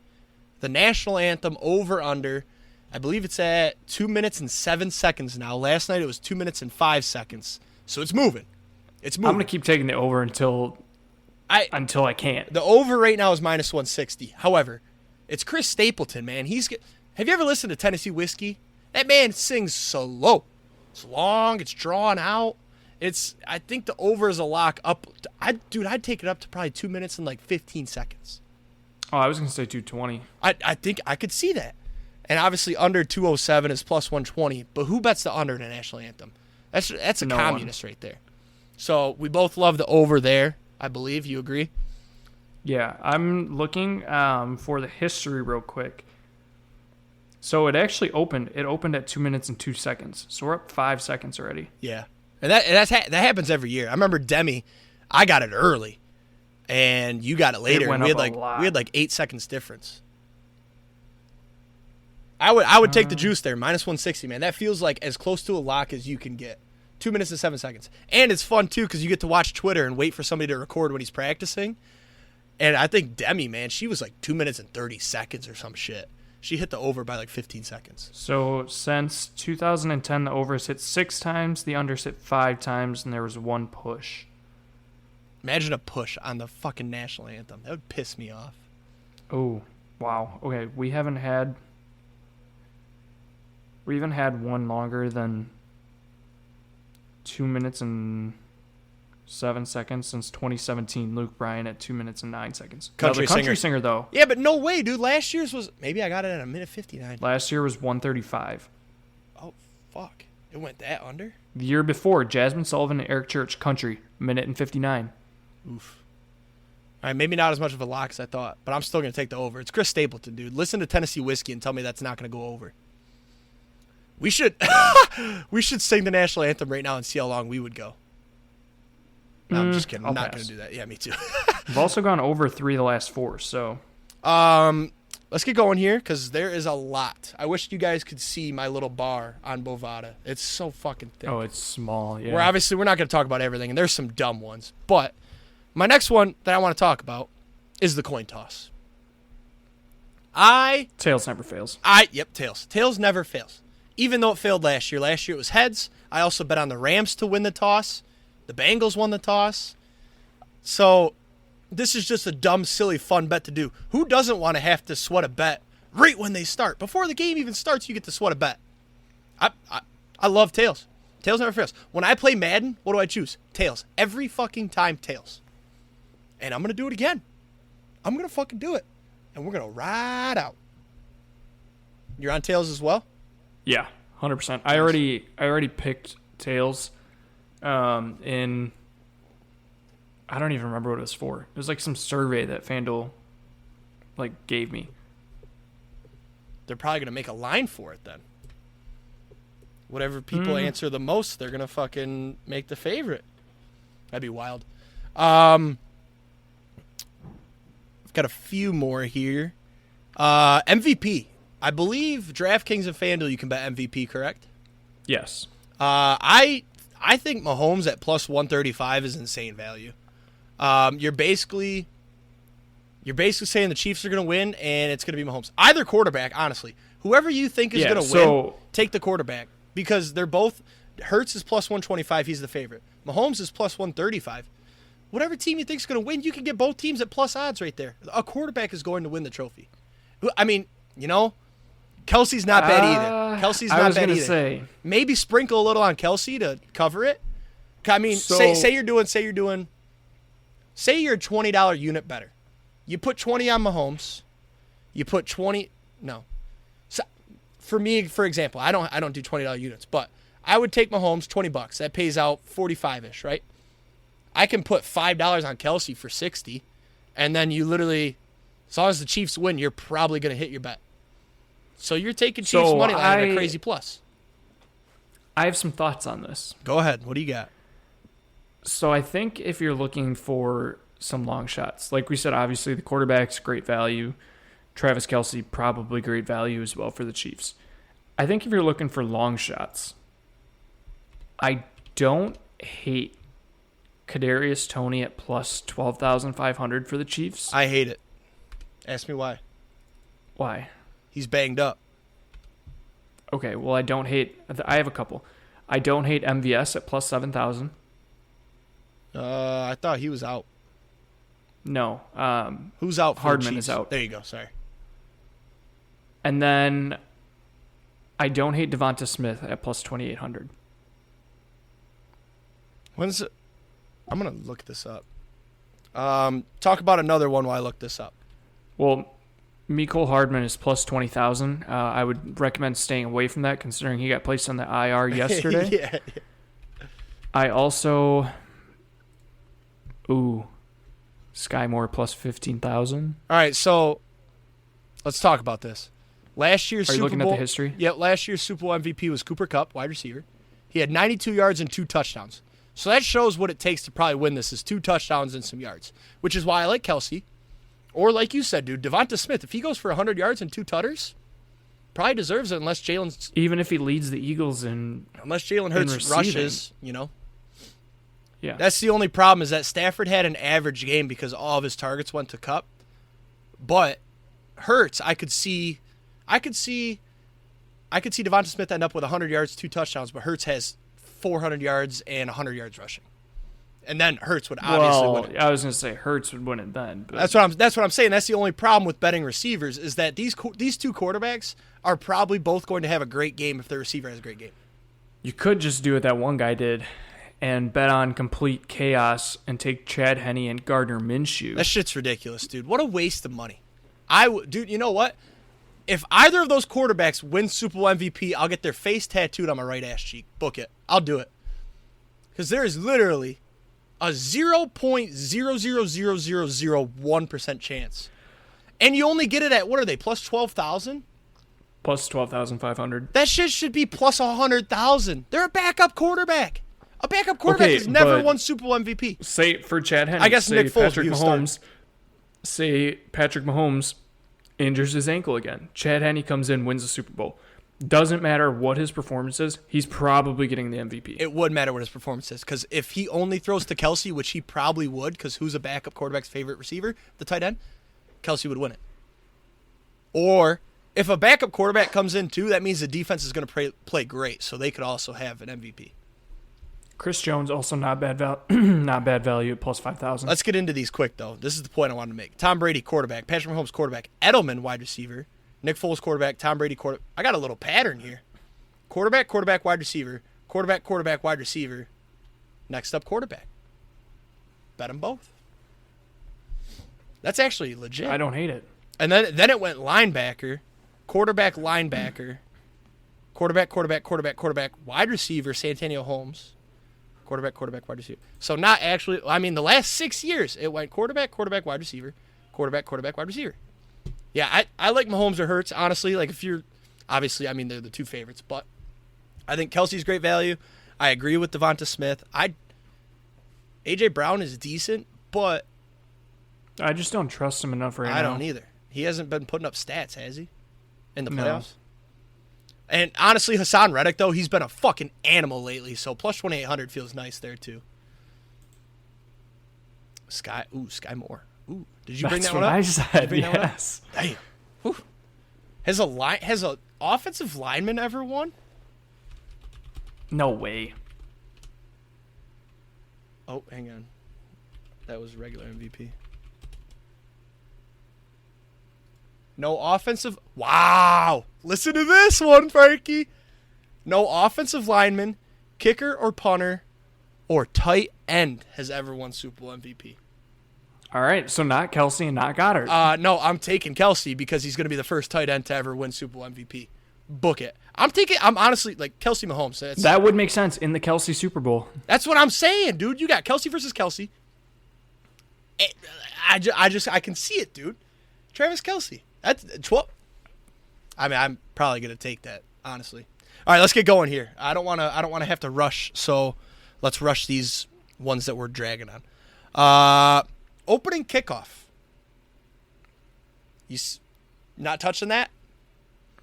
the national anthem over-under. I believe it's at 2 minutes and 7 seconds now. Last night it was 2 minutes and 5 seconds. So it's moving. It's moving. I'm going to keep taking the over until I can't. The over right now is minus 160. However, it's Chris Stapleton, man. Have you ever listened to Tennessee Whiskey? That man sings slow. It's long. It's drawn out. I think the over is a lock up. I'd take it up to probably 2 minutes and like 15 seconds. Oh, I was going to say 220. I think I could see that. And obviously under 207 is plus 120. But who bets the under in a national anthem? That's a communist right there. So we both love the over there. I believe you agree. Yeah, I'm looking for the history real quick. So it actually opened. It opened at 2 minutes and 2 seconds. So we're up 5 seconds already. Yeah, and that happens every year. I remember Demi, I got it early, and you got it later. It went and up a lot. We had like 8 seconds difference. I would take the juice there, minus 160, man. That feels like as close to a lock as you can get. 2 minutes and 7 seconds, and it's fun too because you get to watch Twitter and wait for somebody to record when he's practicing. And I think Demi, man, she was like 2 minutes and 30 seconds or some shit. She hit the over by like 15 seconds. So since 2010, the overs hit 6 times, the unders hit 5 times, and there was 1 push. Imagine a push on the fucking national anthem. That would piss me off. Oh, wow. Okay, we haven't had one longer than 2 minutes and 7 seconds since 2017. Luke Bryan at 2 minutes and 9 seconds. Country singer though. Yeah, but no way, dude. Last year's was maybe I got it at a minute 59. Last year was 135. Oh fuck! It went that under. The year before, Jasmine Sullivan and Eric Church, Country, minute and 59. Oof. All right, maybe not as much of a lock as I thought, but I'm still gonna take the over. It's Chris Stapleton, dude. Listen to Tennessee Whiskey and tell me that's not gonna go over. We should sing the national anthem right now and see how long we would go. No, I'm just kidding. I'm not going to do that. Yeah, me too. We've also gone over 3 of the last 4, so. Let's get going here because there is a lot. I wish you guys could see my little bar on Bovada. It's so fucking thick. Oh, it's small, yeah. We're not going to talk about everything, and there's some dumb ones. But my next one that I want to talk about is the coin toss. Tails never fails. Tails. Tails never fails. Even though it failed last year. Last year it was heads. I also bet on the Rams to win the toss. The Bengals won the toss. So this is just a dumb, silly, fun bet to do. Who doesn't want to have to sweat a bet right when they start? Before the game even starts, you get to sweat a bet. I love tails. Tails never fails. When I play Madden, what do I choose? Tails. Every fucking time, tails. And I'm going to do it again. I'm going to fucking do it. And we're going to ride out. You're on tails as well? Yeah, 100%. I already picked tails in, I don't even remember what it was for. It was like some survey that FanDuel gave me. They're probably going to make a line for it then. Whatever people answer the most, they're going to fucking make the favorite. That'd be wild. I've got a few more here. MVP. I believe DraftKings and FanDuel you can bet MVP, correct? Yes. I think Mahomes at plus 135 is insane value. You're basically saying the Chiefs are going to win and it's going to be Mahomes. Either quarterback, honestly. Whoever you think is going to win, take the quarterback because they're both Hurts is plus 125, he's the favorite. Mahomes is plus 135. Whatever team you think is going to win, you can get both teams at plus odds right there. A quarterback is going to win the trophy. I mean, Kelsey's not bad either. Kelsey's not bad either. Say. Maybe sprinkle a little on Kelsey to cover it. I mean, say you're a $20 unit better. You put 20 on Mahomes. You put 20. No. So for me, for example, I don't do $20 units, but I would take Mahomes $20. That pays out 45-ish, right? I can put $5 on Kelsey for 60, and then you literally, as long as the Chiefs win, you're probably going to hit your bet. So you're taking Chiefs money line at a crazy plus. I have some thoughts on this. Go ahead. What do you got? So I think if you're looking for some long shots, like we said, obviously the quarterback's great value. Travis Kelce, probably great value as well for the Chiefs. I think if you're looking for long shots, I don't hate Kadarius Toney at plus 12,500 for the Chiefs. I hate it. Ask me why. Why? He's banged up. Okay, well, I don't hate... I have a couple. I don't hate MVS at plus 7,000. I thought he was out. No. Who's out for Hardman the Chiefs? is out. There you go. Sorry. And then I don't hate Devonta Smith at plus 2,800. When's it? I'm going to look this up. Talk about another one while I look this up. Well, Mecole Hardman is plus 20,000. I would recommend staying away from that considering he got placed on the IR yesterday. Yeah. I also... Ooh. Sky Moore plus 15,000. All right, so let's talk about this. Last year's Are you Super looking Bowl, at the history? Yeah, last year's Super Bowl MVP was Cooper Kupp, wide receiver. He had 92 yards and 2 touchdowns. So that shows what it takes to probably win this is 2 touchdowns and some yards, which is why I like Kelsey. Or like you said, dude, Devonta Smith, if he goes for 100 yards and 2 tutters, probably deserves it unless Jalen... Even if he leads the Eagles in... Unless Jalen Hurts rushes, Yeah. That's the only problem is that Stafford had an average game because all of his targets went to Kupp. But Hurts, I could see Devonta Smith end up with 100 yards, 2 touchdowns, but Hurts has 400 yards and 100 yards rushing. And then Hurts would obviously win it. I was going to say Hurts would win it then. But. That's what I'm saying. That's the only problem with betting receivers is that these two quarterbacks are probably both going to have a great game if their receiver has a great game. You could just do what that one guy did and bet on complete chaos and take Chad Henne and Gardner Minshew. That shit's ridiculous, dude. What a waste of money. Dude, you know what? If either of those quarterbacks win Super Bowl MVP, I'll get their face tattooed on my right ass cheek. Book it. I'll do it. Because there is literally a 0.00001% chance. And you only get it at, what are they, plus 12,000? Plus 12,500. That shit should be plus 100,000. They're a backup quarterback. A backup quarterback has never won Super Bowl MVP. Say for Chad Henne. I guess say Nick Foles Patrick Mahomes. Say Patrick Mahomes injures his ankle again. Chad Henne comes in, wins the Super Bowl. Doesn't matter what his performance is, he's probably getting the MVP. It would matter what his performance is, because if he only throws to Kelsey, which he probably would, because who's a backup quarterback's favorite receiver? The tight end? Kelsey would win it. Or if a backup quarterback comes in too, that means the defense is going to play great, so they could also have an MVP. Chris Jones also not bad value at plus 5,000. Let's get into these quick though. This is the point I wanted to make. Tom Brady quarterback, Patrick Mahomes quarterback, Edelman wide receiver, Nick Foles quarterback, Tom Brady quarterback. I got a little pattern here. Quarterback, wide receiver, quarterback, wide receiver. Next up, quarterback. Bet them both. That's actually legit. I don't hate it. And then it went linebacker, quarterback, linebacker, quarterback, wide receiver, Santonio Holmes. Quarterback, wide receiver. So not actually, I mean, the last 6 years, it went quarterback, wide receiver, quarterback, wide receiver. Yeah, I like Mahomes or Hurts, honestly. Like, if you're, obviously, I mean, they're the two favorites, but I think Kelsey's great value. I agree with Devonta Smith. A.J. Brown is decent, but I just don't trust him enough right now. I don't either. He hasn't been putting up stats, has he? In the playoffs? No. And honestly, Hassan Reddick, though, he's been a fucking animal lately, so plus 2,800 feels nice there, too. Sky Moore. Ooh, did you bring that one up? That's what I said, yes. Damn. Whew. Has a offensive lineman ever won? No way. Oh, hang on. That was regular MVP. No offensive... Wow! Listen to this one, Frankie. No offensive lineman, kicker or punter, or tight end has ever won Super Bowl MVP. All right, so not Kelsey and not Goddard. No, I'm taking Kelsey because he's going to be the first tight end to ever win Super Bowl MVP. Book it. I'm honestly, like, Kelsey Mahomes. That would make sense in the Kelsey Super Bowl. That's what I'm saying, dude. You got Kelsey versus Kelsey. I can see it, dude. Travis Kelsey. That's 12. I mean, I'm probably gonna take that, honestly. All right, let's get going here. I don't want to have to rush, so let's rush these ones that we're dragging on. Opening kickoff. You not touching that?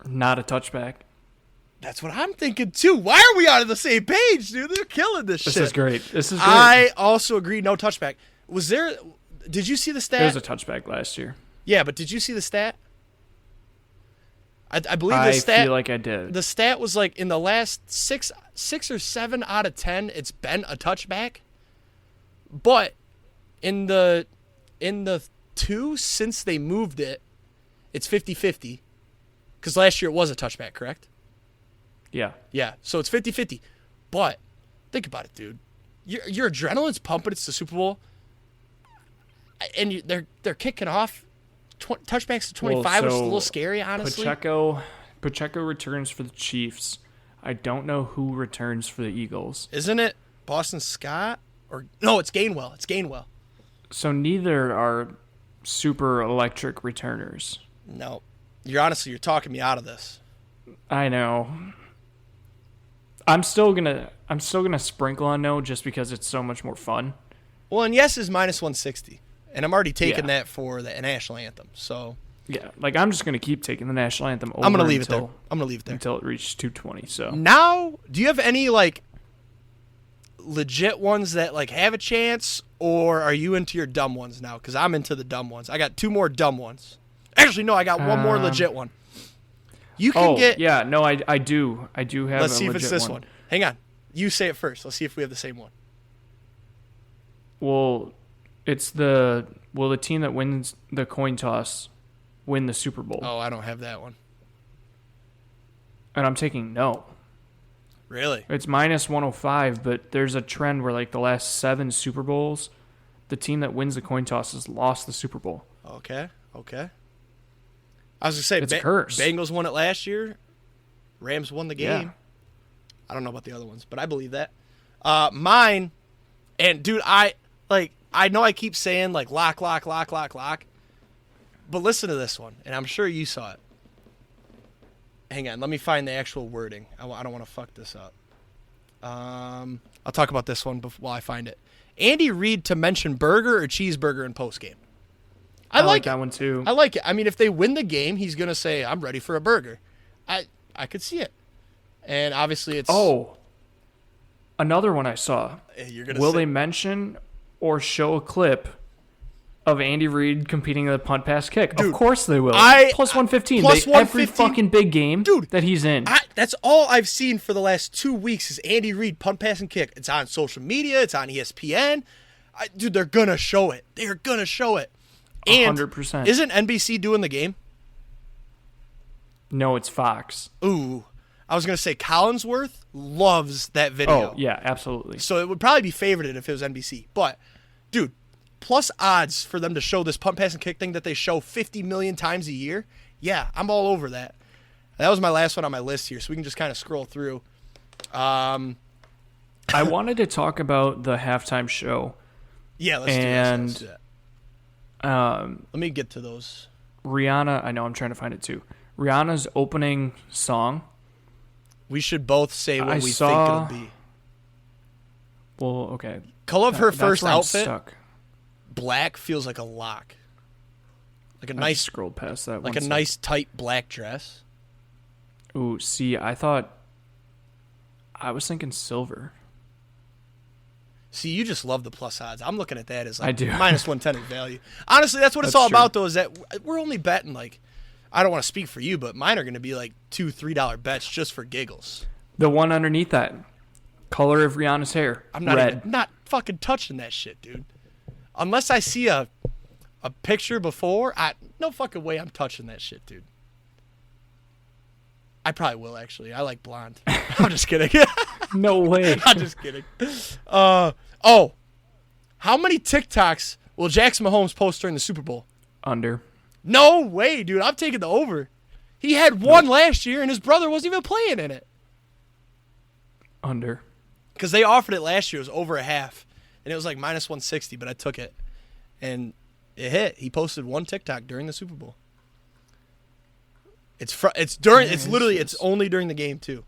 Not a touchback. That's what I'm thinking too. Why are we on the same page, dude? They're killing this shit. This is great. I also agree. No touchback. Did you see the stat? There was a touchback last year. Yeah, but did you see the stat? I believe the stat. I feel like I did. The stat was like in the last six or 7 out of 10, it's been a touchback. But in the 2 since they moved it, it's 50-50. Because last year it was a touchback, correct? Yeah. Yeah, so it's 50-50. But think about it, dude. Your adrenaline's pumping. It's the Super Bowl. And they're kicking off touchbacks to 25, which is a little scary, honestly. Pacheco returns for the Chiefs. I don't know who returns for the Eagles. Isn't it Boston Scott? No, it's Gainwell. It's Gainwell. So neither are super electric returners. No. You're talking me out of this. I know. I'm still gonna sprinkle on no just because it's so much more fun. Well, and yes is -160. And I'm already taking that for the national anthem. So yeah, like I'm just gonna keep taking the national anthem over. I'm gonna leave it there. I'm gonna leave it there until it reaches 220. So now, do you have any like legit ones that like have a chance, or are you into your dumb ones now? Because I'm into the dumb ones. I got 2 more dumb ones. Actually, no, I got one more legit one. You can get. Yeah, no, I do. I do have. Let's see if it's this one. Hang on. You say it first. Let's see if we have the same one. Well, it's will the team that wins the coin toss win the Super Bowl? Oh, I don't have that one. And I'm taking no. Really? It's -105, but there's a trend where like the last 7 Super Bowls, the team that wins the coin toss has lost the Super Bowl. Okay. I was going to say, it's a curse. Bengals won it last year. Rams won the game. Yeah. I don't know about the other ones, but I believe that. Mine, and dude, I know I keep saying like lock, but listen to this one, and I'm sure you saw it. Hang on, let me find the actual wording. I don't want to fuck this up. I'll talk about this one while I find it. Andy Reid to mention burger or cheeseburger in postgame. I like that one too. I like it. I mean, if they win the game, he's gonna say, "I'm ready for a burger." I could see it, and obviously it's. Oh, another one I saw. Will they mention or show a clip of Andy Reid competing in the punt, pass, kick? Dude, of course they will. Plus 115. Every fucking big game that he's in. That's all I've seen for the last 2 weeks is Andy Reid punt, pass, and kick. It's on social media. It's on ESPN. Dude, they're gonna show it. They're gonna show it. And 100%. Isn't NBC doing the game? No, it's Fox. Ooh. I was going to say Collinsworth loves that video. Oh, yeah, absolutely. So it would probably be favorited if it was NBC. But, dude, plus odds for them to show this punt, pass, and kick thing that they show 50 million times a year. Yeah, I'm all over that. That was my last one on my list here, so we can just kind of scroll through. I wanted to talk about the halftime show. Yeah, let's do that. Let me get to those. Rihanna, I know I'm trying to find it too. Rihanna's opening song. We should both say what we think it'll be. Well, okay. Color of her first outfit, stuck. Black, feels like a lock. Like a I nice scrolled past that. Like a nice tight black dress. Ooh, see, I was thinking silver. See, you just love the plus odds. I'm looking at that as like I do. -110 in value. Honestly, that's what it's all about, though, is that we're only betting, like, I don't want to speak for you, but mine are going to be like $2, $3 bets just for giggles. The one underneath that, color of Rihanna's hair, I'm red. not fucking touching that shit, dude. Unless I see a picture before, no fucking way I'm touching that shit, dude. I probably will, actually. I like blonde. I'm just kidding. No way. I'm just kidding. How many TikToks will Jackson Mahomes post during the Super Bowl? Under. No way, dude. I'm taking the over. He had one last year, and his brother wasn't even playing in it. Under. Because they offered it last year. It was over a half. And it was like -160, but I took it. And it hit. He posted one TikTok during the Super Bowl. It's only during the game, too.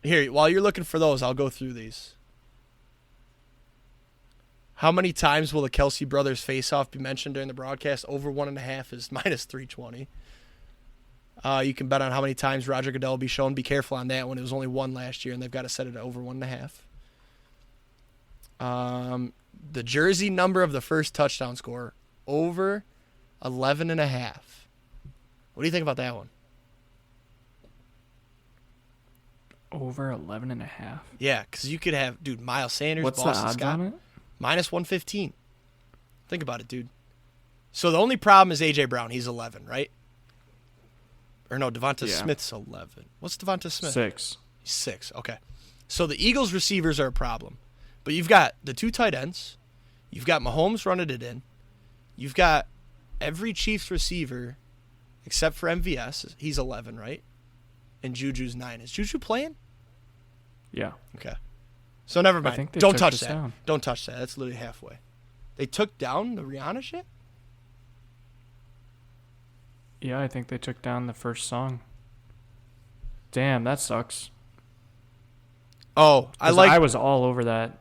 Here, while you're looking for those, I'll go through these. How many times will the Kelsey brothers face-off be mentioned during the broadcast? Over 1.5 is -320. You can bet on how many times Roger Goodell will be shown. Be careful on that one. It was only 1 last year, and they've got to set it at over 1.5. The jersey number of the first touchdown scorer, over 11.5. What do you think about that one? Over 11.5. Yeah, because you could have, dude, Miles Sanders, What's Boston the odds Scott, on it? minus 115. Think about it, dude. So the only problem is A.J. Brown. He's 11, right? Or no, Devonta Smith's 11. What's Devonta Smith? 6. He's 6, okay. So the Eagles' receivers are a problem. But you've got the 2 tight ends. You've got Mahomes running it in. You've got every Chiefs receiver except for MVS. He's 11, right? And Juju's 9. Is Juju playing? Yeah. Okay. So never I mind. think they Don't took touch this that. down. Don't touch that. That's literally halfway. They took down the Rihanna shit? Yeah, I think they took down the first song. Damn, that sucks. Oh, 'Cause I was all over that.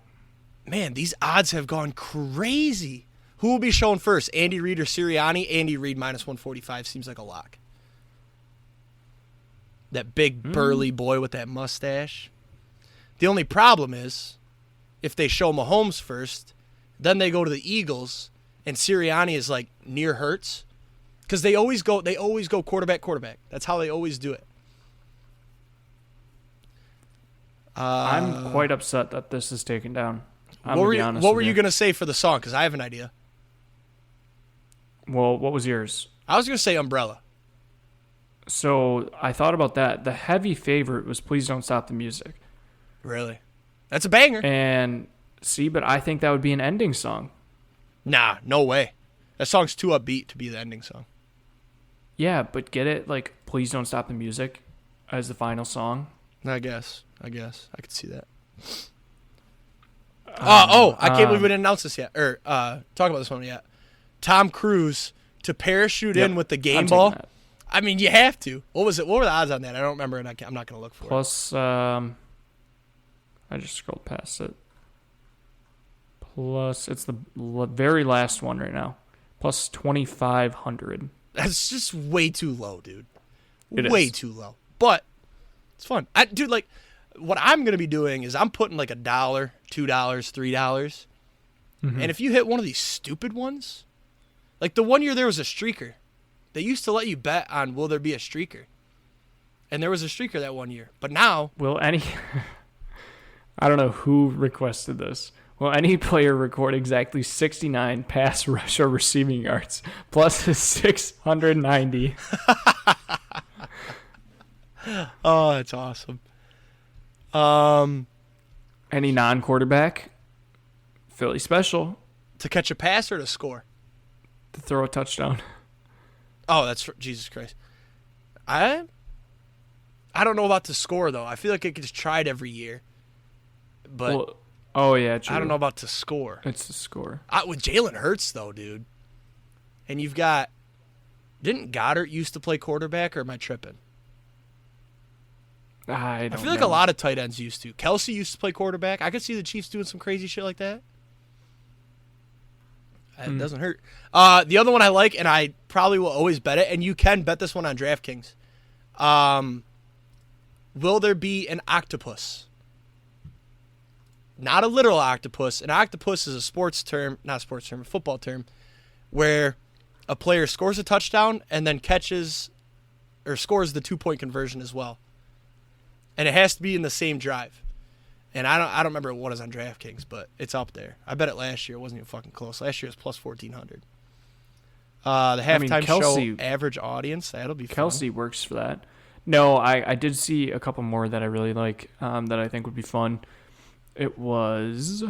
Man, these odds have gone crazy. Who will be shown first? Andy Reid or Sirianni? Andy Reid minus 145 seems like a lock. That big burly boy with that mustache. The only problem is, if they show Mahomes first, then they go to the Eagles, and Sirianni is like near Hurts, because they always go quarterback. That's how they always do it. I'm quite upset that this is taken down. What were you gonna say for the song? Because I have an idea. Well, what was yours? I was gonna say Umbrella. So I thought about that. The heavy favorite was Please Don't Stop the Music. Really? That's a banger. And see, but I think that would be an ending song. Nah, no way. That song's too upbeat to be the ending song. Yeah, but get it? Like, Please Don't Stop the Music as the final song. I guess. I could see that. I can't believe we didn't announce this yet. Or talk about this one yet. Tom Cruise to parachute in with the game ball. That. I mean, you have to. What was it? What were the odds on that? I don't remember, and I'm not going to look for it. Plus, I just scrolled past it. Plus, it's the very last one right now. Plus 2,500. That's just way too low, dude. It way is. too low. But it's fun. Dude, like, what I'm going to be doing is I'm putting like $1, $2, $3. Mm-hmm. And if you hit one of these stupid ones, like the one year there was a streaker. They used to let you bet on will there be a streaker. And there was a streaker that one year. But now... I don't know who requested this. Will any player record exactly 69 pass rush or receiving yards plus his 690? Oh, that's awesome. Any non-quarterback? Philly special. To catch a pass or to score? To throw a touchdown. Oh, that's Jesus Christ. I don't know about the score though. I feel like it gets tried every year, but yeah, true. I don't know about to score. It's the score With Jalen Hurts though, dude. And you've got, didn't Goddard used to play quarterback, or am I tripping? I feel like a lot of tight ends used to. Kelsey used to play quarterback. I could see the Chiefs doing some crazy shit like that. It doesn't hurt. The other one I like, and I probably will always bet it, and you can bet this one on DraftKings. Will there be an octopus? Not a literal octopus. An octopus is a football term, where a player scores a touchdown and then catches or scores the 2-point conversion as well. And it has to be in the same drive. And I don't remember what is on DraftKings, but it's up there. I bet it last year. It wasn't even fucking close. Last year it was plus 1,400. The halftime show average audience, that'll be fun. Kelsey works for that. No, I did see a couple more that I really like that I think would be fun. It was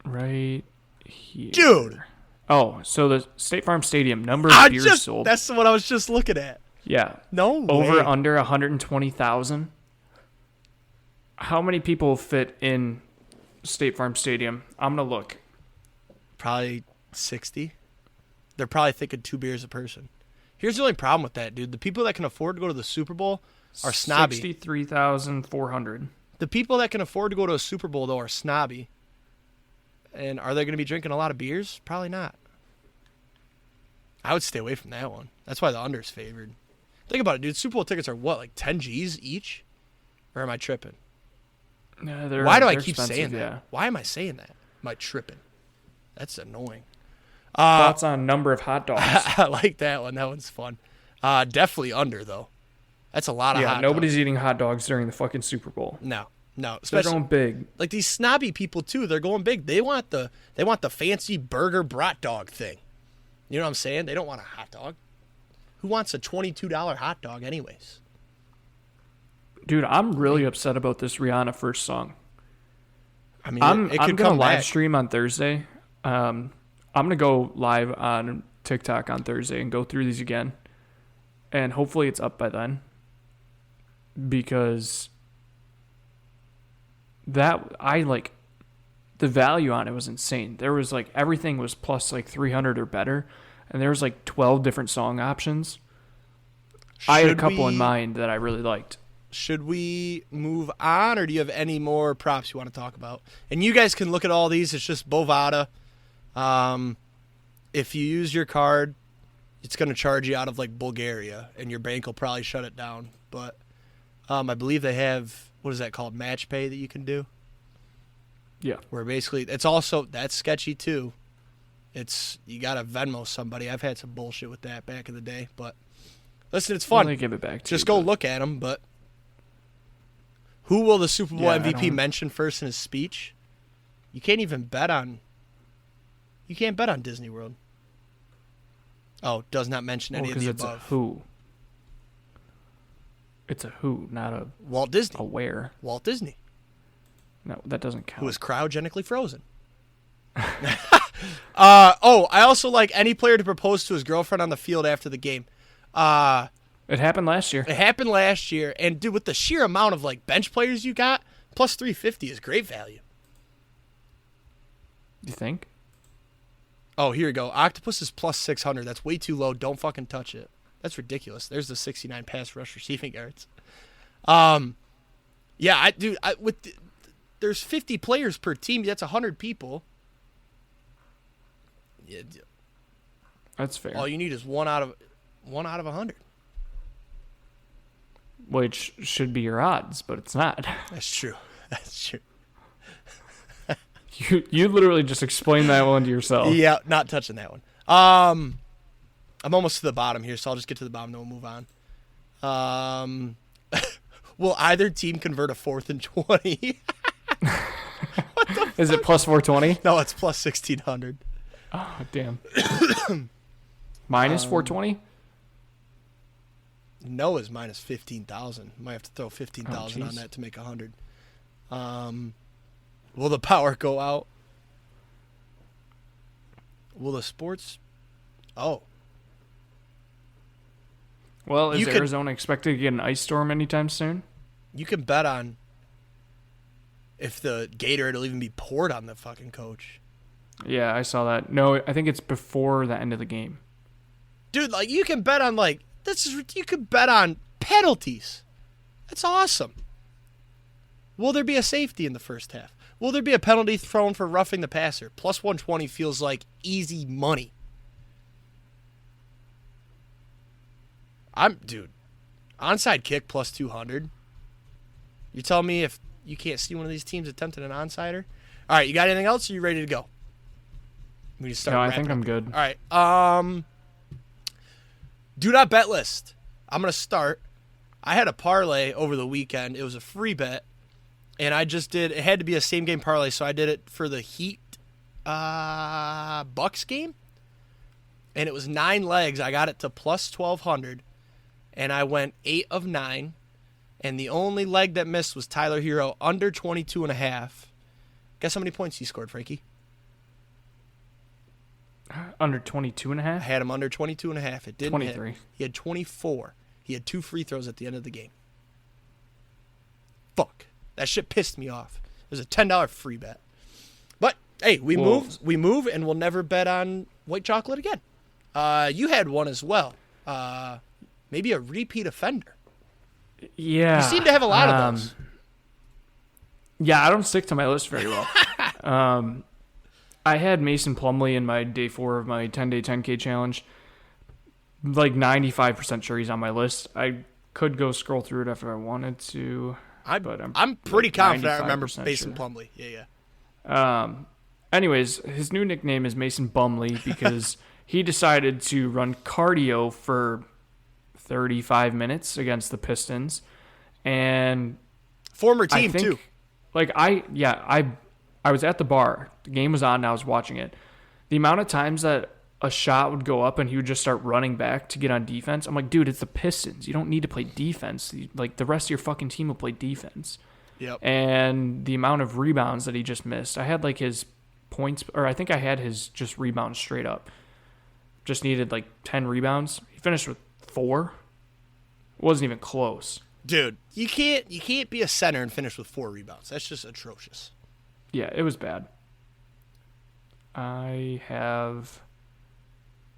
right here. Dude! Oh, so the State Farm Stadium, number of beers sold. That's what I was just looking at. Yeah. No way. Over, under 120,000. How many people fit in State Farm Stadium? I'm going to look. Probably 60. They're probably thinking 2 beers a person. Here's the only problem with that, dude. The people that can afford to go to the Super Bowl are snobby. 63,400. The people that can afford to go to a Super Bowl, though, are snobby. And are they going to be drinking a lot of beers? Probably not. I would stay away from that one. That's why the under's favored. Think about it, dude. Super Bowl tickets are what, like 10 G's each? Or am I tripping? Why do I keep saying that? Yeah. Why am I saying that? Am I tripping? That's annoying. Thoughts on number of hot dogs? I like that one. That one's fun. Definitely under, though. That's a lot of hot dogs. Nobody's eating hot dogs during the fucking Super Bowl. No. They're going big. Like these snobby people, too. They're going big. They want the fancy burger brat dog thing. You know what I'm saying? They don't want a hot dog. Who wants a $22 hot dog anyways? Dude, I'm really upset about this Rihanna first song. I mean, I'm could gonna come live back. stream on Thursday. I'm gonna go live on TikTok on Thursday and go through these again, and hopefully it's up by then. Because the value on it was insane. There was like everything was plus like 300 or better, and there was like 12 different song options. I had a couple in mind that I really liked. Should we move on, or do you have any more props you want to talk about? And you guys can look at all these. It's just Bovada. If you use your card, it's going to charge you out of like Bulgaria, and your bank will probably shut it down. But I believe they have, what is that called, match pay that you can do? Yeah. Where basically, that's sketchy too. You got to Venmo somebody. I've had some bullshit with that back in the day. But listen, it's fun. They give it back to just you, go look at them, but... Who will the Super Bowl MVP mention first in his speech? You can't even bet on... You can't bet on Disney World. Oh, does not mention any of the above. It's a who. It's a who, not a... Walt Disney. A where. Walt Disney. No, that doesn't count. Who is cryogenically frozen. I also like any player to propose to his girlfriend on the field after the game. It happened last year. And dude, with the sheer amount of like bench players you got, plus 350 is great value. You think? Oh, here we go. Octopus is plus 600. That's way too low. Don't fucking touch it. That's ridiculous. There's the 69 pass rush receiving yards. There's 50 players per team. That's 100 people. Yeah, that's fair. All you need is one out of 100. Which should be your odds, but it's not. That's true. You literally just explained that one to yourself. Yeah, not touching that one. I'm almost to the bottom here, so I'll just get to the bottom, then we'll move on. Will either team convert a 4th and 20? What the fuck? Is it plus 420? No, it's plus 1,600. Oh, damn. Minus 420? No is minus 15,000. Might have to throw 15,000 on that to make 100. Will the power go out? Will the sports? Oh. Well, is Arizona expected to get an ice storm anytime soon? You can bet on if the Gatorade will even be poured on the fucking coach. Yeah, I saw that. No, I think it's before the end of the game. Dude, like you can bet on you can bet on penalties. That's awesome. Will there be a safety in the first half? Will there be a penalty thrown for roughing the passer? Plus 120 feels like easy money. Onside kick plus 200. You tell me if you can't see one of these teams attempting an onsider? All right, you got anything else? Or are you ready to go? We can start. No, I think I'm good. All right. Do not bet list. I'm gonna start. I had a parlay over the weekend. It was a free bet, and I just did. It had to be a same game parlay, so I did it for the Heat Bucks game, and it was 9 legs. I got it to plus 1,200, and I went 8 of 9, and the only leg that missed was Tyler Hero under 22.5. Guess how many points he scored, Frankie? Under 22.5? I had him under 22.5. It didn't 23. hit. He had 24. He had 2 free throws at the end of the game. Fuck. That shit pissed me off. It was a $10 free bet. But, hey, we move, and we'll never bet on white chocolate again. You had one as well. Maybe a repeat offender. Yeah. You seem to have a lot of those. Yeah, I don't stick to my list very well. I had Mason Plumlee in my day 4 of my 10-day 10K challenge. like 95% sure he's on my list. I could go scroll through it if I wanted to. But I'm pretty like confident I remember 95% Mason sure. Plumlee. Yeah. Anyways, his new nickname is Mason Bumley because he decided to run cardio for 35 minutes against the Pistons. And Former I team, think, too. like, I was at the bar. The game was on and I was watching it. The amount of times that a shot would go up and he would just start running back to get on defense. I'm like, dude, it's the Pistons. You don't need to play defense. Like, the rest of your fucking team will play defense. Yep. And the amount of rebounds that he just missed. I had, like, his points, or I think I had his just rebounds straight up. Just needed, like, 10 rebounds. He finished with 4. Wasn't even close. Dude, you can't be a center and finish with 4 rebounds. That's just atrocious. Yeah, it was bad.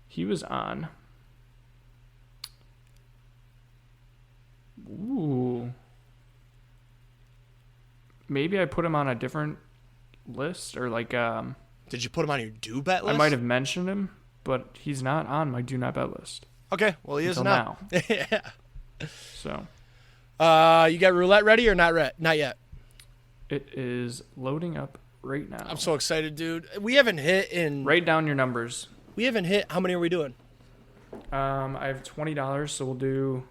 He was on. Ooh. Maybe I put him on a different list or like Did you put him on your do bet list? I might have mentioned him, but he's not on my do not bet list. Okay, well he is now. yeah. So, you got roulette ready or not yet? it is loading up right now. I'm so excited, dude. We haven't hit in Write down your numbers. We haven't hit. How many are we doing? I have $20, so we'll do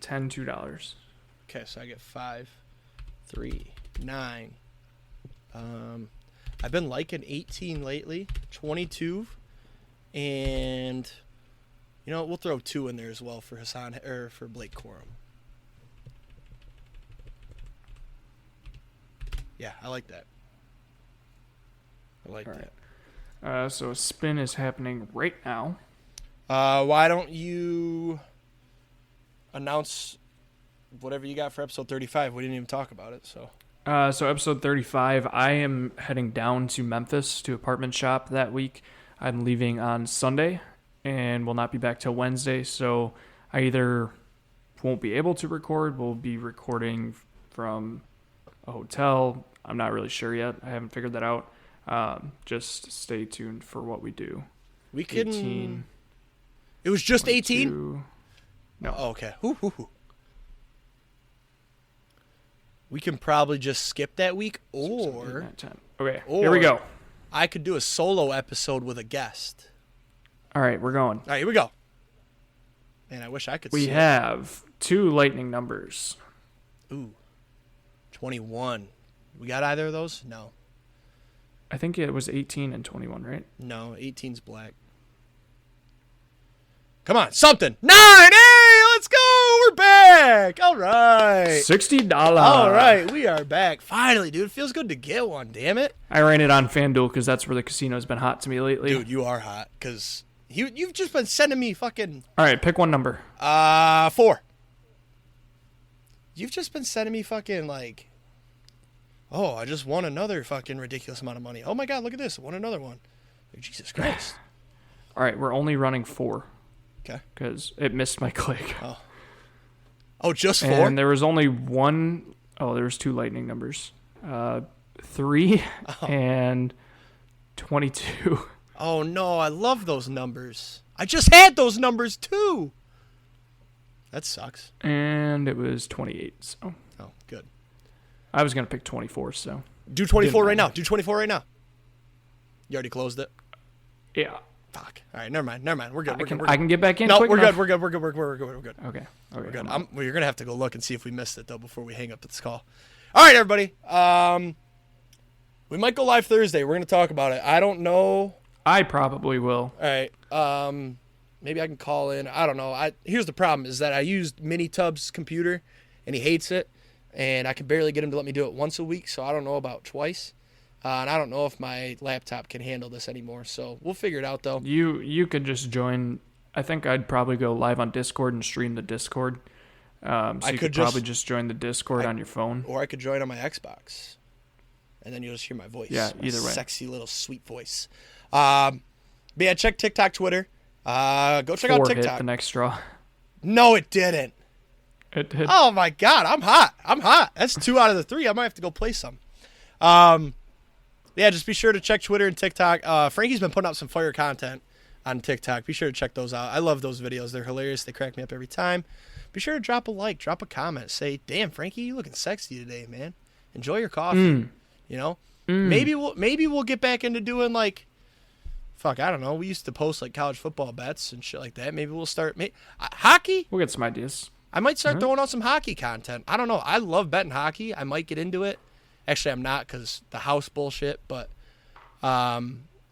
$10 $2. Okay, so I get 5, 3, 9. I've been liking 18 lately, 22, and you know we'll throw 2 in there as well for Hassan or for Blake Corum. Yeah, I like that. I like All right. that. So a spin is happening right now. Why don't you announce whatever you got for episode 35? We didn't even talk about it, so. So episode 35, I am heading down to Memphis to apartment shop that week. I'm leaving on Sunday and will not be back till Wednesday. So I either won't be able to record, will be recording from a hotel. I'm not really sure yet. I haven't figured that out. Just stay tuned for what we do. We can. 18. It was just 18? 22. No. Oh, okay. Ooh. We can probably just skip that week, 6, 7, 8, or 9, 10. Okay, here we go. I could do a solo episode with a guest. All right, we're going. All right, here we go. Man, I wish I could see We have 2 lightning numbers. it. Ooh. 21. We got either of those? No. I think it was 18 and 21, right? No, 18's black. Come on, something. 9! Hey, let's go! We're back! All right. $60. All right, we are back. Finally, dude. It feels good to get one, damn it. I ran it on FanDuel because that's where the casino's been hot to me lately. Dude, you are hot, because you've just been sending me fucking... All right, pick one number. 4. You've just been sending me fucking, like... Oh, I just won another fucking ridiculous amount of money. Oh, my God, look at this. I won another one. Like, Jesus Christ. All right, we're only running 4. Okay. Because it missed my click. Oh, just 4? And there was only one... Oh, there was 2 lightning numbers. 3 and 22. Oh, no, I love those numbers. I just had those numbers, too. That sucks. And it was 28, so... Oh, good. I was going to pick 24, so... Do 24 Didn't right now. matter. Do 24 right now. You already closed it? Yeah. Fuck. All right, never mind. We're good. I can get back in No, quick we're enough. good. We're good. Okay. We're good. come on. Well, you're going to have to go look and see if we missed it, though, before we hang up this call. All right, everybody. We might go live Thursday. We're going to talk about it. I don't know. I probably will. All right. Maybe I can call in. I don't know. Here's the problem is that I used Mini Tub's computer, and he hates it, and I can barely get him to let me do it once a week, so I don't know about twice. And I don't know if my laptop can handle this anymore, so we'll figure it out, though. You could just join. I think I'd probably go live on Discord and stream the Discord. So you could probably just join the Discord on your phone. Or I could join on my Xbox, and then you'll just hear my voice. Yeah, My either way. Sexy little sweet voice. But yeah, check TikTok, Twitter. Go check out 4 TikTok. hit the next straw. No, it didn't. It hit. Oh my God, I'm hot. That's 2 out of the 3. I might have to go play some. Yeah, just be sure to check Twitter and TikTok. Frankie's been putting out some fire content. on TikTok. Be sure to check those out. I love those videos. They're hilarious. They crack me up every time. Be sure to drop a like, drop a comment. Say, damn, Frankie, you looking sexy today, man. Enjoy your coffee. You know? Maybe we'll get back into doing like, fuck, I don't know. We used to post like college football bets and shit like that. Maybe we'll start hockey. We'll get some ideas. I might start throwing out some hockey content. I don't know. I love betting hockey. I might get into it. Actually, I'm not because the house bullshit. But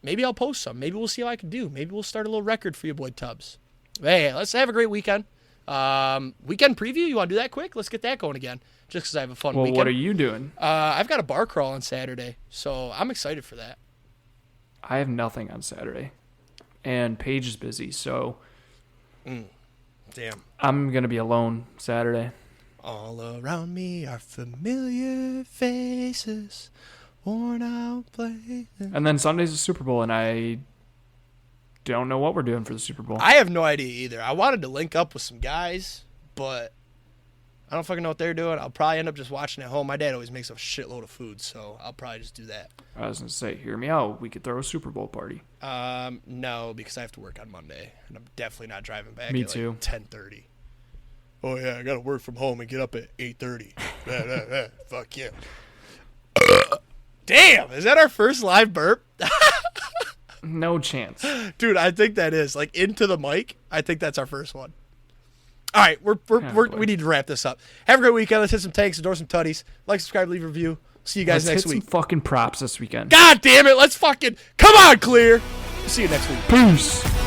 maybe I'll post some. Maybe we'll see how I can do. Maybe we'll start a little record for you, boy Tubbs. Hey, let's have a great weekend. Weekend preview. You want to do that quick? Let's get that going again. Just because I have a fun weekend. What are you doing? I've got a bar crawl on Saturday, so I'm excited for that. I have nothing on Saturday, and Paige is busy, so Damn. I'm going to be alone Saturday. All around me are familiar faces, worn out places. And then Sunday's the Super Bowl, and I don't know what we're doing for the Super Bowl. I have no idea either. I wanted to link up with some guys, but I don't fucking know what they're doing. I'll probably end up just watching at home. My dad always makes a shitload of food, so I'll probably just do that. I was going to say, hear me out. We could throw a Super Bowl party. No, because I have to work on Monday, and I'm definitely not driving back Me at too. like 10:30. Oh, yeah, I got to work from home and get up at 8:30. Fuck yeah. Damn, is that our first live burp? No chance. Dude, I think that is. Like, into the mic, I think that's our first one. All right, we need to wrap this up. Have a great weekend. Let's hit some tanks, adore some tutties. Like, subscribe, leave a review. See you guys next week. Let's hit some fucking props this weekend. God damn it, let's fucking... Come on, Clear. See you next week. Peace.